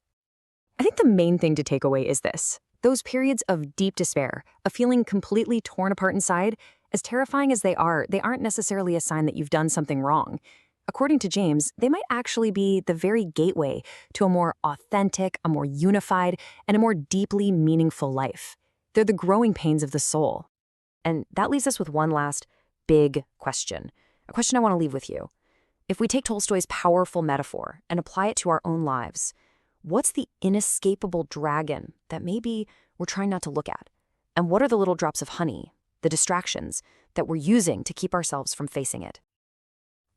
I think the main thing to take away is this. Those periods of deep despair, of feeling completely torn apart inside, as terrifying as they aren't necessarily a sign that you've done something wrong. According to James, they might actually be the very gateway to a more authentic, a more unified, and a more deeply meaningful life. They're the growing pains of the soul. And that leaves us with one last big question, a question I want to leave with you. If we take Tolstoy's powerful metaphor and apply it to our own lives, what's the inescapable dragon that maybe we're trying not to look at? And what are the little drops of honey, the distractions, that we're using to keep ourselves from facing it?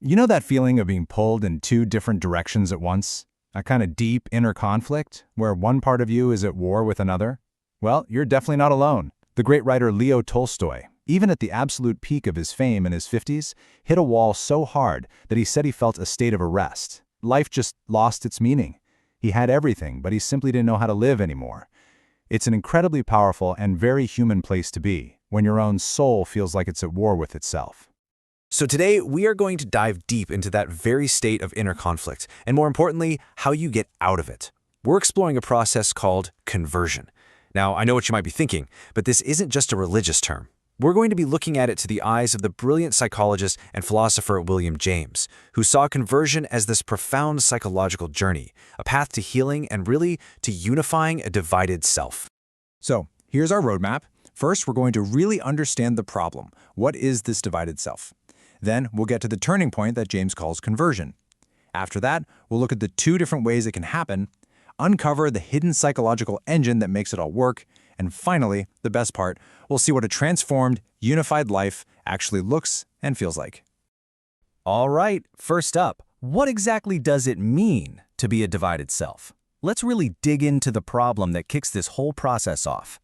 You know that feeling of being pulled in two different directions at once? A kind of deep inner conflict where one part of you is at war with another? Well, you're definitely not alone. The great writer Leo Tolstoy, even at the absolute peak of his fame in his 50s, hit a wall so hard that he said he felt a state of arrest. Life just lost its meaning. He had everything, but he simply didn't know how to live anymore. It's an incredibly powerful and very human place to be, when your own soul feels like it's at war with itself. So today, we are going to dive deep into that very state of inner conflict, and more importantly, how you get out of it. We're exploring a process called conversion. Now, I know what you might be thinking, but this isn't just a religious term. We're going to be looking at it to the eyes of the brilliant psychologist and philosopher William James, who saw conversion as this profound psychological journey, a path to healing and really to unifying a divided self. So, here's our roadmap. First, we're going to really understand the problem. What is this divided self? Then, we'll get to the turning point that James calls conversion. After that, we'll look at the two different ways it can happen, uncover the hidden psychological engine that makes it all work, and finally, the best part, we'll see what a transformed, unified life actually looks and feels like. All right, first up, what exactly does it mean to be a divided self? Let's really dig into the problem that kicks this whole process off.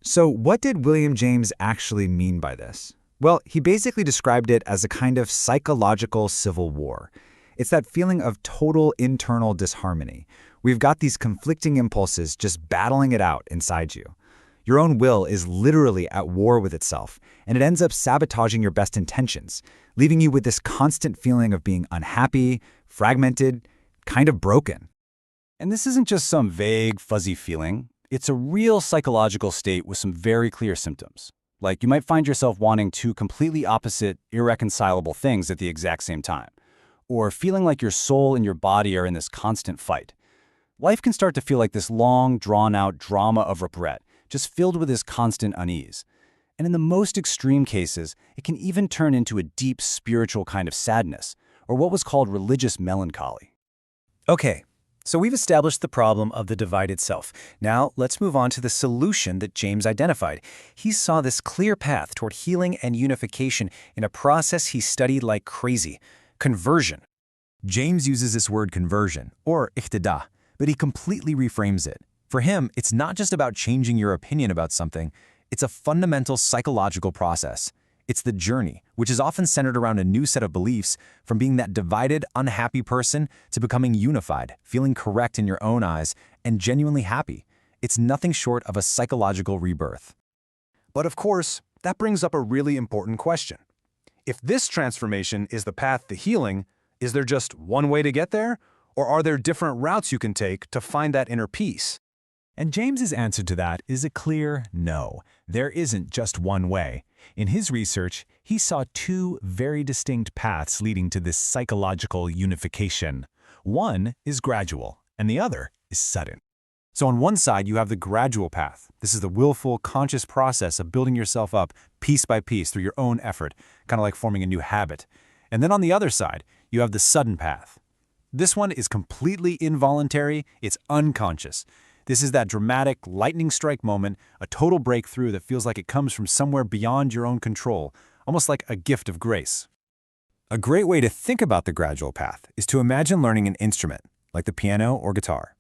So what did William James actually mean by this? Well, he basically described it as a kind of psychological civil war. It's that feeling of total internal disharmony. We've got these conflicting impulses just battling it out inside you. Your own will is literally at war with itself, and it ends up sabotaging your best intentions, leaving you with this constant feeling of being unhappy, fragmented, kind of broken. And this isn't just some vague, fuzzy feeling. It's a real psychological state with some very clear symptoms. Like you might find yourself wanting two completely opposite, irreconcilable things at the exact same time, or feeling like your soul and your body are in this constant fight. Life can start to feel like this long, drawn-out drama of regret, just filled with this constant unease. And in the most extreme cases, it can even turn into a deep spiritual kind of sadness, or what was called religious melancholy. Okay, so we've established the problem of the divided self. Now, let's move on to the solution that James identified. He saw this clear path toward healing and unification in a process he studied like crazy: conversion. James uses this word conversion, or iqtida, but he completely reframes it. For him, it's not just about changing your opinion about something, it's a fundamental psychological process. It's the journey, which is often centered around a new set of beliefs, from being that divided, unhappy person to becoming unified, feeling correct in your own eyes, and genuinely happy. It's nothing short of a psychological rebirth. But of course, that brings up a really important question. If this transformation is the path to healing, is there just one way to get there? Or are there different routes you can take to find that inner peace? And James's answer to that is a clear no. There isn't just one way. In his research, he saw two very distinct paths leading to this psychological unification. One is gradual, and the other is sudden. So on one side, you have the gradual path. This is the willful, conscious process of building yourself up piece by piece through your own effort, kind of like forming a new habit. And then on the other side, you have the sudden path. This one is completely involuntary, it's unconscious. This is that dramatic, lightning strike moment, a total breakthrough that feels like it comes from somewhere beyond your own control, almost like a gift of grace. A great way to think about the gradual path is to imagine learning an instrument, like the piano or guitar.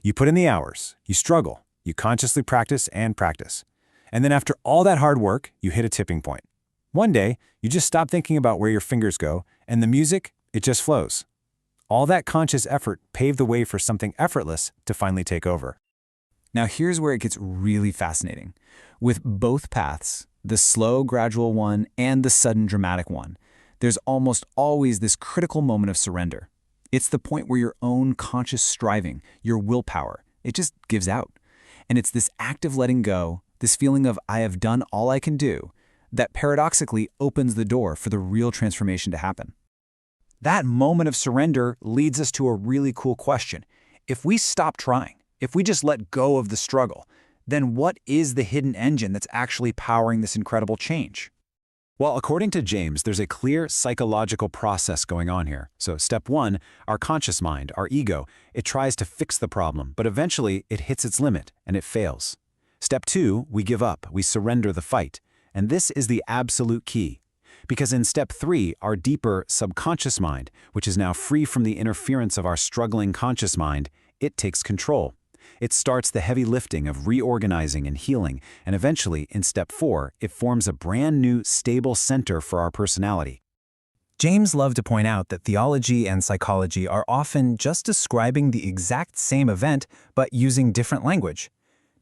You put in the hours, you struggle, you consciously practice and practice. And then after all that hard work, you hit a tipping point. One day, you just stop thinking about where your fingers go, and the music, it just flows. All that conscious effort paved the way for something effortless to finally take over. Now here's where it gets really fascinating. With both paths, the slow, gradual one and the sudden, dramatic one, there's almost always this critical moment of surrender. It's the point where your own conscious striving, your willpower, it just gives out. And it's this act of letting go, this feeling of I have done all I can do, that paradoxically opens the door for the real transformation to happen. That moment of surrender leads us to a really cool question. If we stop trying, if we just let go of the struggle, then what is the hidden engine that's actually powering this incredible change? Well, according to James, there's a clear psychological process going on here. So step one, our conscious mind, our ego, it tries to fix the problem, but eventually it hits its limit and it fails. Step two, we give up, we surrender the fight. And this is the absolute key. Because in step three, our deeper subconscious mind, which is now free from the interference of our struggling conscious mind, it takes control. It starts the heavy lifting of reorganizing and healing, and eventually, in step four, it forms a brand new, stable center for our personality. James loved to point out that theology and psychology are often just describing the exact same event, but using different language.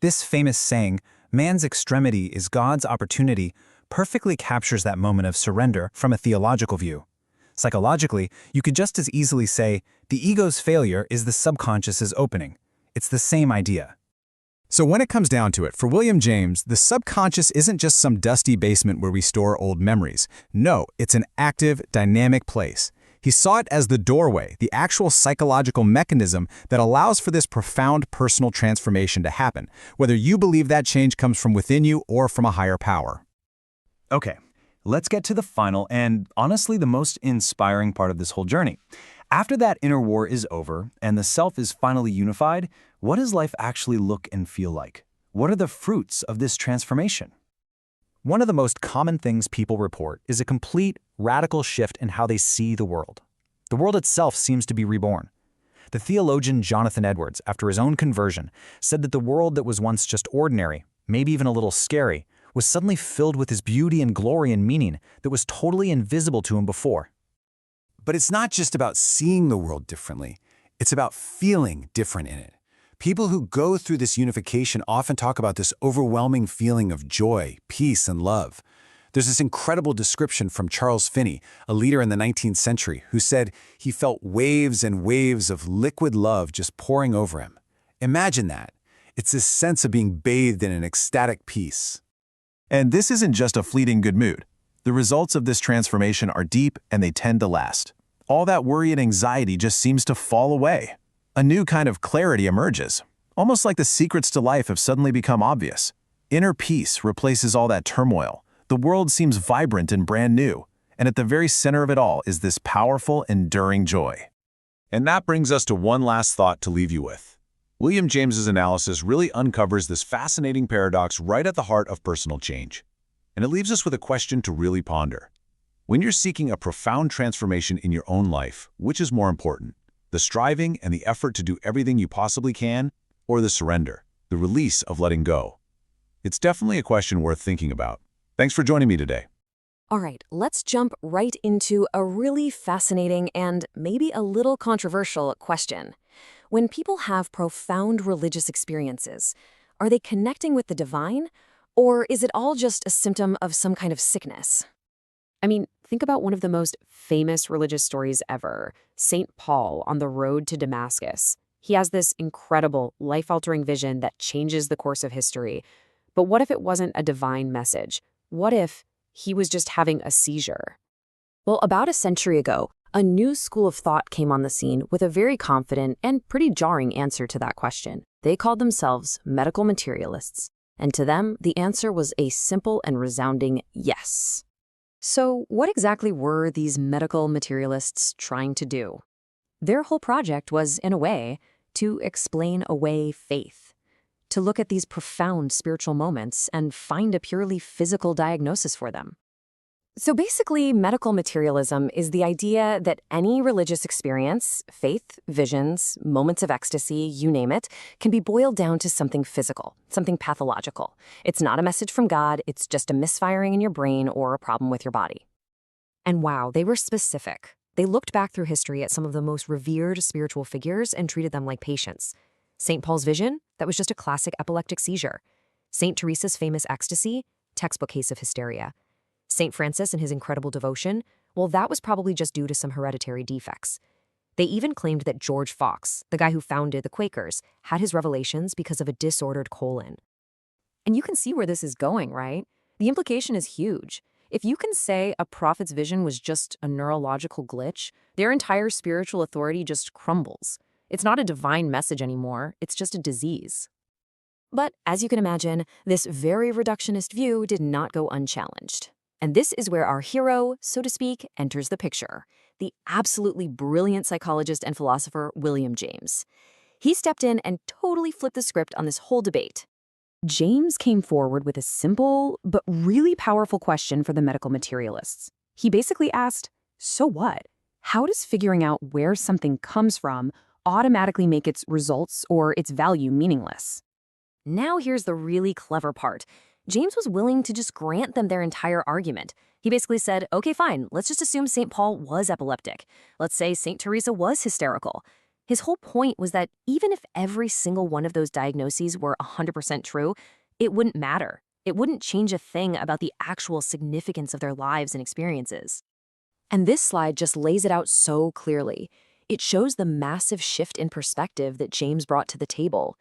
This famous saying, "Man's extremity is God's opportunity," perfectly captures that moment of surrender from a theological view. Psychologically, you could just as easily say, the ego's failure is the subconscious's opening. It's the same idea. So when it comes down to it, for William James, the subconscious isn't just some dusty basement where we store old memories. No, it's an active, dynamic place. He saw it as the doorway, the actual psychological mechanism that allows for this profound personal transformation to happen, whether you believe that change comes from within you or from a higher power. Okay, let's get to the final and honestly the most inspiring part of this whole journey. After that inner war is over and the self is finally unified, what does life actually look and feel like? What are the fruits of this transformation? One of the most common things people report is a complete, radical shift in how they see the world. The world itself seems to be reborn. The theologian Jonathan Edwards, after his own conversion, said that the world that was once just ordinary, maybe even a little scary, was suddenly filled with this beauty and glory and meaning that was totally invisible to him before. But it's not just about seeing the world differently. It's about feeling different in it. People who go through this unification often talk about this overwhelming feeling of joy, peace, and love. There's this incredible description from Charles Finney, a leader in the 19th century, who said he felt waves and waves of liquid love just pouring over him. Imagine that. It's this sense of being bathed in an ecstatic peace. And this isn't just a fleeting good mood. The results of this transformation are deep and they tend to last. All that worry and anxiety just seems to fall away. A new kind of clarity emerges, almost like the secrets to life have suddenly become obvious. Inner peace replaces all that turmoil. The world seems vibrant and brand new, and at the very center of it all is this powerful, enduring joy. And that brings us to one last thought to leave you with. William James's analysis really uncovers this fascinating paradox right at the heart of personal change. And it leaves us with a question to really ponder. When you're seeking a profound transformation in your own life, which is more important? The striving and the effort to do everything you possibly can, or the surrender, the release of letting go? It's definitely a question worth thinking about. Thanks for joining me today. All right, let's jump right into a really fascinating and maybe a little controversial question. When people have profound religious experiences, are they connecting with the divine, or is it all just a symptom of some kind of sickness? I mean, think about one of the most famous religious stories ever, St. Paul on the road to Damascus. He has this incredible, life-altering vision that changes the course of history. But what if it wasn't a divine message? What if he was just having a seizure? Well, about a century ago, a new school of thought came on the scene with a very confident and pretty jarring answer to that question. They called themselves medical materialists. And to them, the answer was a simple and resounding yes. So what exactly were these medical materialists trying to do? Their whole project was, in a way, to explain away faith, to look at these profound spiritual moments and find a purely physical diagnosis for them. So basically, medical materialism is the idea that any religious experience, faith, visions, moments of ecstasy, you name it, can be boiled down to something physical, something pathological. It's not a message from God, it's just a misfiring in your brain or a problem with your body. And wow, they were specific. They looked back through history at some of the most revered spiritual figures and treated them like patients. St. Paul's vision, that was just a classic epileptic seizure. St. Teresa's famous ecstasy, textbook case of hysteria. St. Francis and his incredible devotion, well, that was probably just due to some hereditary defects. They even claimed that George Fox, the guy who founded the Quakers, had his revelations because of a disordered colon. And you can see where this is going, right? The implication is huge. If you can say a prophet's vision was just a neurological glitch, their entire spiritual authority just crumbles. It's not a divine message anymore, it's just a disease. But as you can imagine, this very reductionist view did not go unchallenged. And this is where our hero, so to speak, enters the picture, the absolutely brilliant psychologist and philosopher William James. He stepped in and totally flipped the script on this whole debate. James came forward with a simple but really powerful question for the medical materialists. He basically asked, so what? How does figuring out where something comes from automatically make its results or its value meaningless? Now here's the really clever part. James was willing to just grant them their entire argument. He basically said, okay, fine, let's just assume St. Paul was epileptic. Let's say St. Teresa was hysterical. His whole point was that even if every single one of those diagnoses were 100% true, it wouldn't matter. It wouldn't change a thing about the actual significance of their lives and experiences. And this slide just lays it out so clearly. It shows the massive shift in perspective that James brought to the table.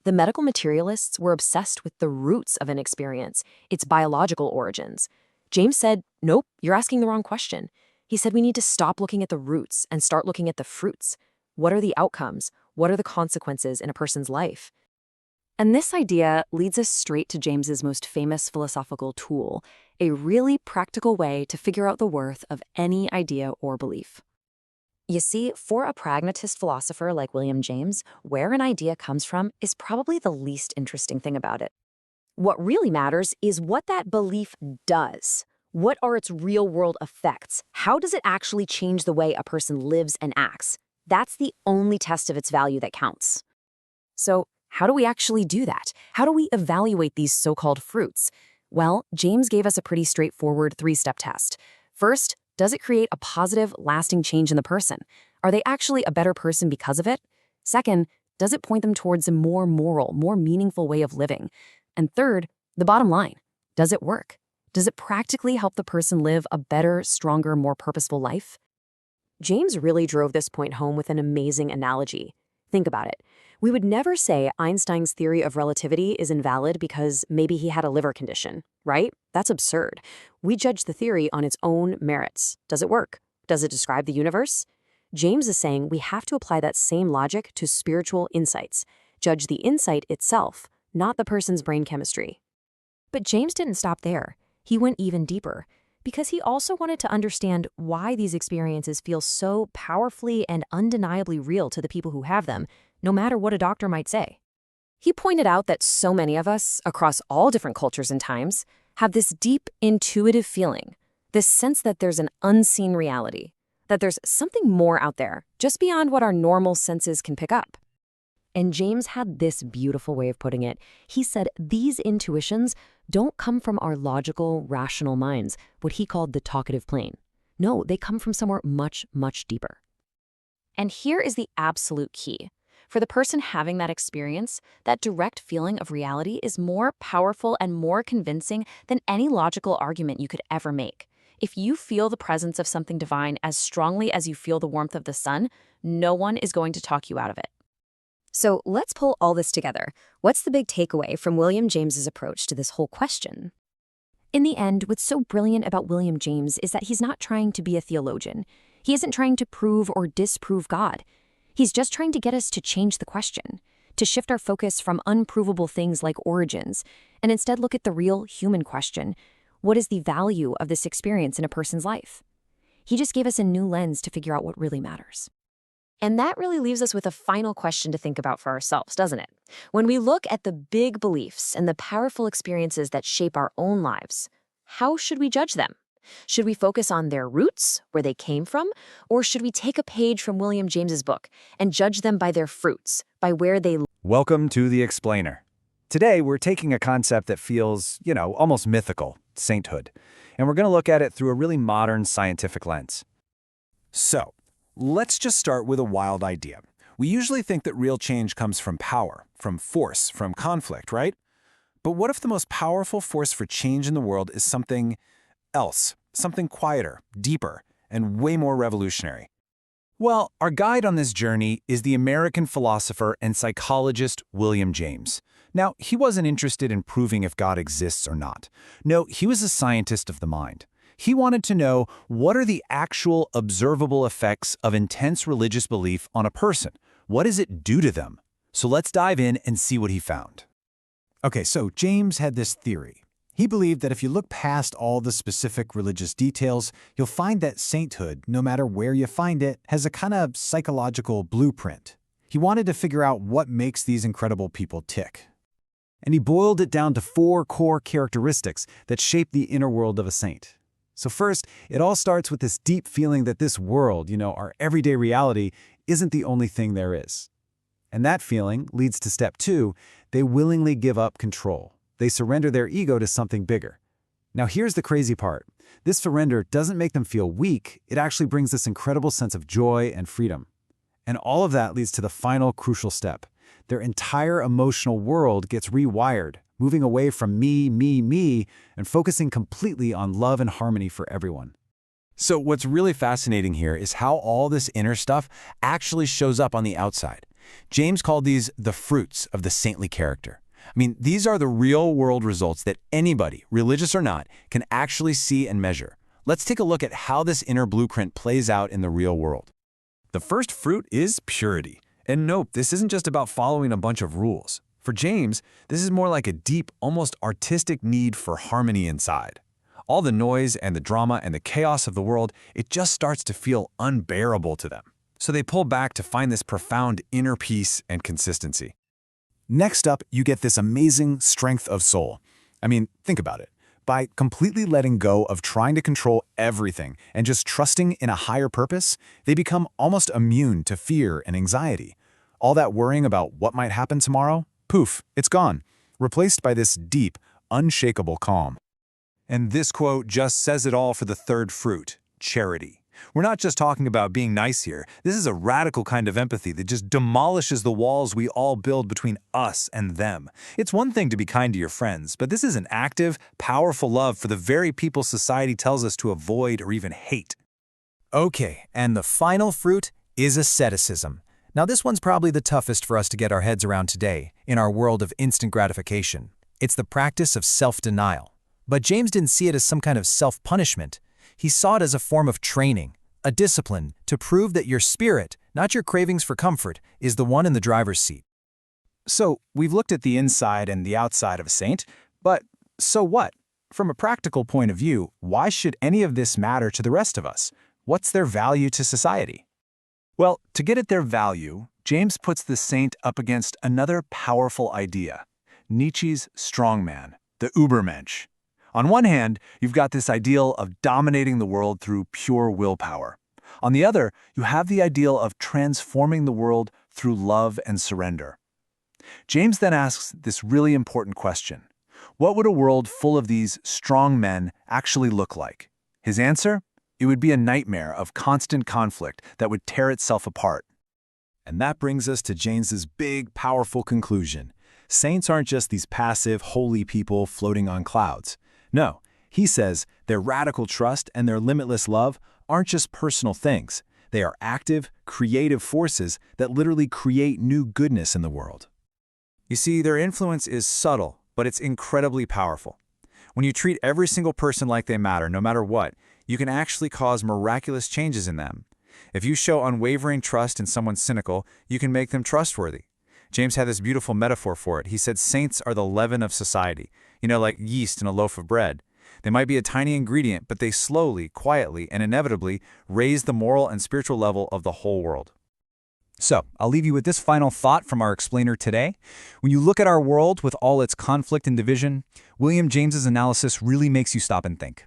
The medical materialists were obsessed with the roots of an experience, its biological origins. James said, nope, you're asking the wrong question. He said we need to stop looking at the roots and start looking at the fruits. What are the outcomes? What are the consequences in a person's life? And this idea leads us straight to James's most famous philosophical tool, a really practical way to figure out the worth of any idea or belief. You see, for a pragmatist philosopher like William James, where an idea comes from is probably the least interesting thing about it. What really matters is what that belief does. What are its real-world effects? How does it actually change the way a person lives and acts? That's the only test of its value that counts. So, how do we actually do that? How do we evaluate these so-called fruits? Well, James gave us a pretty straightforward three-step test. First, does it create a positive, lasting change in the person? Are they actually a better person because of it? Second, does it point them towards a more moral, more meaningful way of living? And third, the bottom line, does it work? Does it practically help the person live a better, stronger, more purposeful life? James really drove this point home with an amazing analogy. Think about it. We would never say Einstein's theory of relativity is invalid because maybe he had a liver condition, right? That's absurd. We judge the theory on its own merits. Does it work? Does it describe the universe? James is saying we have to apply that same logic to spiritual insights. Judge the insight itself, not the person's brain chemistry. But James didn't stop there. He went even deeper, because he also wanted to understand why these experiences feel so powerfully and undeniably real to the people who have them, no matter what a doctor might say. He pointed out that so many of us, across all different cultures and times, have this deep, intuitive feeling, this sense that there's an unseen reality, that there's something more out there, just beyond what our normal senses can pick up. And James had this beautiful way of putting it. He said these intuitions don't come from our logical, rational minds, what he called the talkative plane. No, they come from somewhere much, much deeper. And here is the absolute key. For the person having that experience, that direct feeling of reality is more powerful and more convincing than any logical argument you could ever make. If you feel the presence of something divine as strongly as you feel the warmth of the sun, no one is going to talk you out of it. So let's pull all this together. What's the big takeaway from William James's approach to this whole question? In the end, what's so brilliant about William James is that he's not trying to be a theologian. He isn't trying to prove or disprove God. He's just trying to get us to change the question, to shift our focus from unprovable things like origins, and instead look at the real human question. What is the value of this experience in a person's life? He just gave us a new lens to figure out what really matters. And that really leaves us with a final question to think about for ourselves, doesn't it? When we look at the big beliefs and the powerful experiences that shape our own lives, how should we judge them? Should we focus on their roots, where they came from, or should we take a page from William James's book and judge them by their fruits, by where they live? Welcome to The Explainer. Today, we're taking a concept that feels, almost mythical, sainthood, and we're going to look at it through a really modern scientific lens. So, let's just start with a wild idea. We usually think that real change comes from power, from force, from conflict, right? But what if the most powerful force for change in the world is something else, something quieter, deeper, and way more revolutionary? Well, our guide on this journey is the American philosopher and psychologist William James. Now, he wasn't interested in proving if God exists or not. No, he was a scientist of the mind. He wanted to know what are the actual observable effects of intense religious belief on a person. What does it do to them? So let's dive in and see what he found. Okay, so James had this theory. He believed that if you look past all the specific religious details, you'll find that sainthood, no matter where you find it, has a kind of psychological blueprint. He wanted to figure out what makes these incredible people tick. And he boiled it down to 4 core characteristics that shape the inner world of a saint. So first, it all starts with this deep feeling that this world, our everyday reality, isn't the only thing there is. And that feeling leads to step 2, they willingly give up control. They surrender their ego to something bigger. Now here's the crazy part. This surrender doesn't make them feel weak, it actually brings this incredible sense of joy and freedom. And all of that leads to the final crucial step. Their entire emotional world gets rewired, moving away from me, and focusing completely on love and harmony for everyone. So what's really fascinating here is how all this inner stuff actually shows up on the outside. James called these the fruits of the saintly character. I mean, these are the real-world results that anybody, religious or not, can actually see and measure. Let's take a look at how this inner blueprint plays out in the real world. The first fruit is purity. And nope, this isn't just about following a bunch of rules. For James, this is more like a deep, almost artistic need for harmony inside. All the noise and the drama and the chaos of the world, it just starts to feel unbearable to them. So they pull back to find this profound inner peace and consistency. Next up, you get this amazing strength of soul. I mean, think about it. By completely letting go of trying to control everything and just trusting in a higher purpose, they become almost immune to fear and anxiety. All that worrying about what might happen tomorrow, poof, it's gone, replaced by this deep, unshakable calm. And this quote just says it all for the third fruit, charity. We're not just talking about being nice here. This is a radical kind of empathy that just demolishes the walls we all build between us and them. It's one thing to be kind to your friends, but this is an active, powerful love for the very people society tells us to avoid or even hate. Okay, and the final fruit is asceticism. Now this one's probably the toughest for us to get our heads around today, in our world of instant gratification. It's the practice of self-denial. But James didn't see it as some kind of self-punishment. He saw it as a form of training, a discipline to prove that your spirit, not your cravings for comfort, is the one in the driver's seat. So, we've looked at the inside and the outside of a saint, but so what? From a practical point of view, why should any of this matter to the rest of us? What's their value to society? Well, to get at their value, James puts the saint up against another powerful idea, Nietzsche's strongman, the Übermensch. On one hand, you've got this ideal of dominating the world through pure willpower. On the other, you have the ideal of transforming the world through love and surrender. James then asks this really important question. What would a world full of these strong men actually look like? His answer? It would be a nightmare of constant conflict that would tear itself apart. And that brings us to James's big, powerful conclusion. Saints aren't just these passive, holy people floating on clouds. No, he says their radical trust and their limitless love aren't just personal things. They are active, creative forces that literally create new goodness in the world. You see, their influence is subtle, but it's incredibly powerful. When you treat every single person like they matter, no matter what, you can actually cause miraculous changes in them. If you show unwavering trust in someone cynical, you can make them trustworthy. James had this beautiful metaphor for it. He said saints are the leaven of society, like yeast in a loaf of bread. They might be a tiny ingredient, but they slowly, quietly, and inevitably raise the moral and spiritual level of the whole world. So, I'll leave you with this final thought from our explainer today. When you look at our world with all its conflict and division, William James's analysis really makes you stop and think.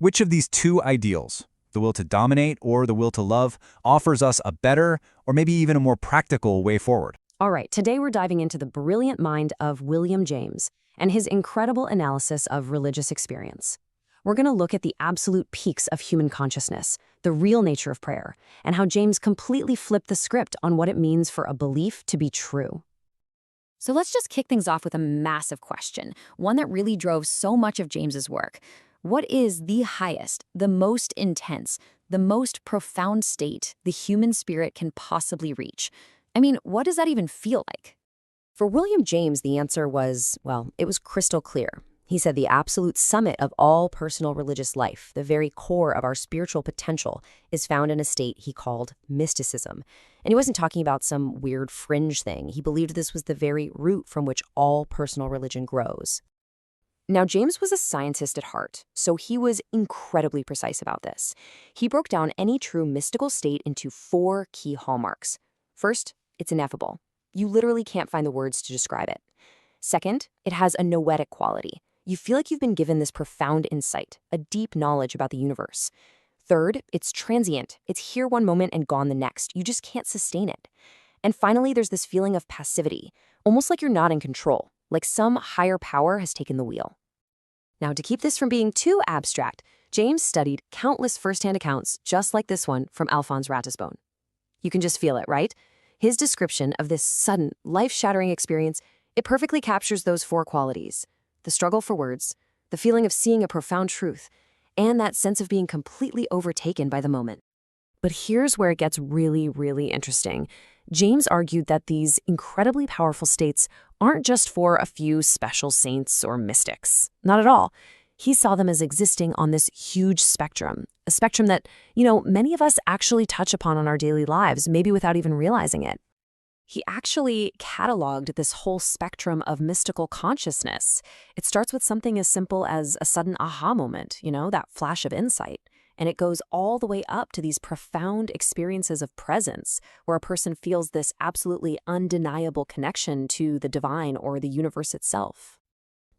Which of these two ideals, the will to dominate or the will to love, offers us a better or maybe even a more practical way forward? All right, today we're diving into the brilliant mind of William James and his incredible analysis of religious experience. We're going to look at the absolute peaks of human consciousness, the real nature of prayer, and how James completely flipped the script on what it means for a belief to be true. So let's just kick things off with a massive question, one that really drove so much of James's work. What is the highest, the most intense, the most profound state the human spirit can possibly reach? I mean, what does that even feel like? For William James, the answer was, well, it was crystal clear. He said the absolute summit of all personal religious life, the very core of our spiritual potential, is found in a state he called mysticism. And he wasn't talking about some weird fringe thing. He believed this was the very root from which all personal religion grows. Now, James was a scientist at heart, so he was incredibly precise about this. He broke down any true mystical state into 4 key hallmarks. First, it's ineffable. You literally can't find the words to describe it. Second, it has a noetic quality. You feel like you've been given this profound insight, a deep knowledge about the universe. Third, it's transient. It's here one moment and gone the next. You just can't sustain it. And finally, there's this feeling of passivity, almost like you're not in control, like some higher power has taken the wheel. Now, to keep this from being too abstract, James studied countless firsthand accounts just like this one from Alphonse Ratisbonne. You can just feel it, right? His description of this sudden, life-shattering experience, it perfectly captures those 4 qualities: the struggle for words, the feeling of seeing a profound truth, and that sense of being completely overtaken by the moment. But here's where it gets really, really interesting. James argued that these incredibly powerful states aren't just for a few special saints or mystics. Not at all. He saw them as existing on this huge spectrum, a spectrum that, many of us actually touch upon in our daily lives, maybe without even realizing it. He actually cataloged this whole spectrum of mystical consciousness. It starts with something as simple as a sudden aha moment, that flash of insight. And it goes all the way up to these profound experiences of presence, where a person feels this absolutely undeniable connection to the divine or the universe itself.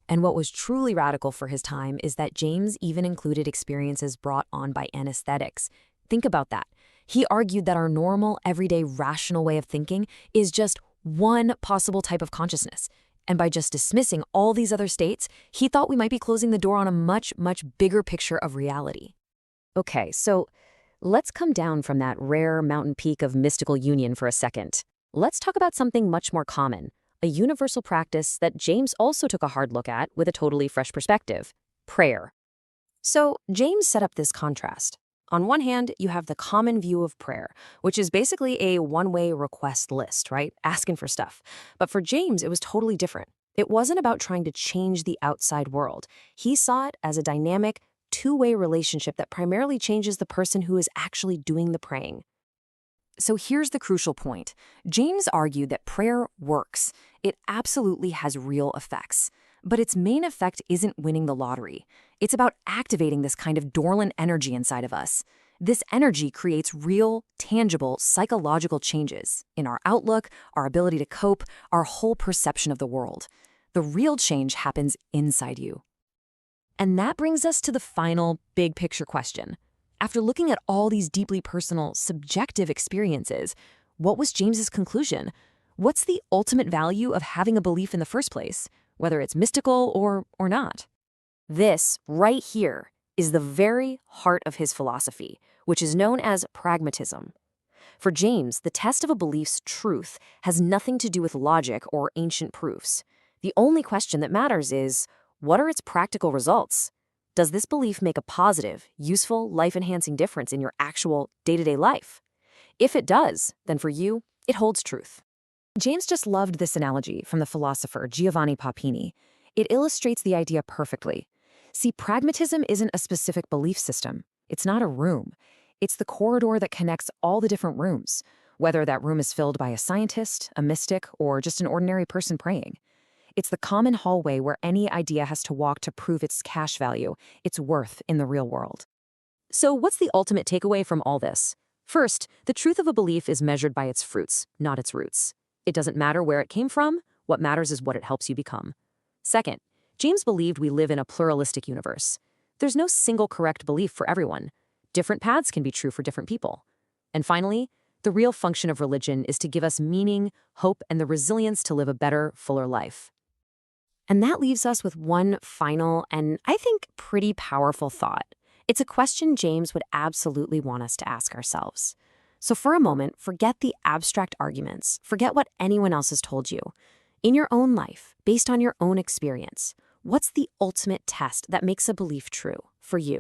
And what was truly radical for his time is that James even included experiences brought on by anesthetics. Think about that. He argued that our normal, everyday, rational way of thinking is just one possible type of consciousness. And by just dismissing all these other states, he thought we might be closing the door on a much, much bigger picture of reality. Okay, so let's come down from that rare mountain peak of mystical union for a second. Let's talk about something much more common, a universal practice that James also took a hard look at with a totally fresh perspective: prayer. So James set up this contrast. On one hand, you have the common view of prayer, which is basically a one-way request list, right? Asking for stuff. But for James, it was totally different. It wasn't about trying to change the outside world. He saw it as a dynamic, two-way relationship that primarily changes the person who is actually doing the praying. So here's the crucial point. James argued that prayer works. It absolutely has real effects. But its main effect isn't winning the lottery. It's about activating this kind of dormant energy inside of us. This energy creates real, tangible, psychological changes in our outlook, our ability to cope, our whole perception of the world. The real change happens inside you. And that brings us to the final big picture question. After looking at all these deeply personal, subjective experiences, what was James's conclusion? What's the ultimate value of having a belief in the first place, whether it's mystical or not? This, right here, is the very heart of his philosophy, which is known as pragmatism. For James, the test of a belief's truth has nothing to do with logic or ancient proofs. The only question that matters is, what are its practical results? Does this belief make a positive, useful, life-enhancing difference in your actual day-to-day life? If it does, then for you, it holds truth. James just loved this analogy from the philosopher Giovanni Papini. It illustrates the idea perfectly. See, pragmatism isn't a specific belief system. It's not a room. It's the corridor that connects all the different rooms, whether that room is filled by a scientist, a mystic, or just an ordinary person praying. It's the common hallway where any idea has to walk to prove its cash value, its worth in the real world. So what's the ultimate takeaway from all this? First, the truth of a belief is measured by its fruits, not its roots. It doesn't matter where it came from. What matters is what it helps you become. Second, James believed we live in a pluralistic universe. There's no single correct belief for everyone. Different paths can be true for different people. And finally, the real function of religion is to give us meaning, hope, and the resilience to live a better, fuller life. And that leaves us with one final and, I think, pretty powerful thought. It's a question James would absolutely want us to ask ourselves. So for a moment, forget the abstract arguments. Forget what anyone else has told you. In your own life, based on your own experience, what's the ultimate test that makes a belief true for you?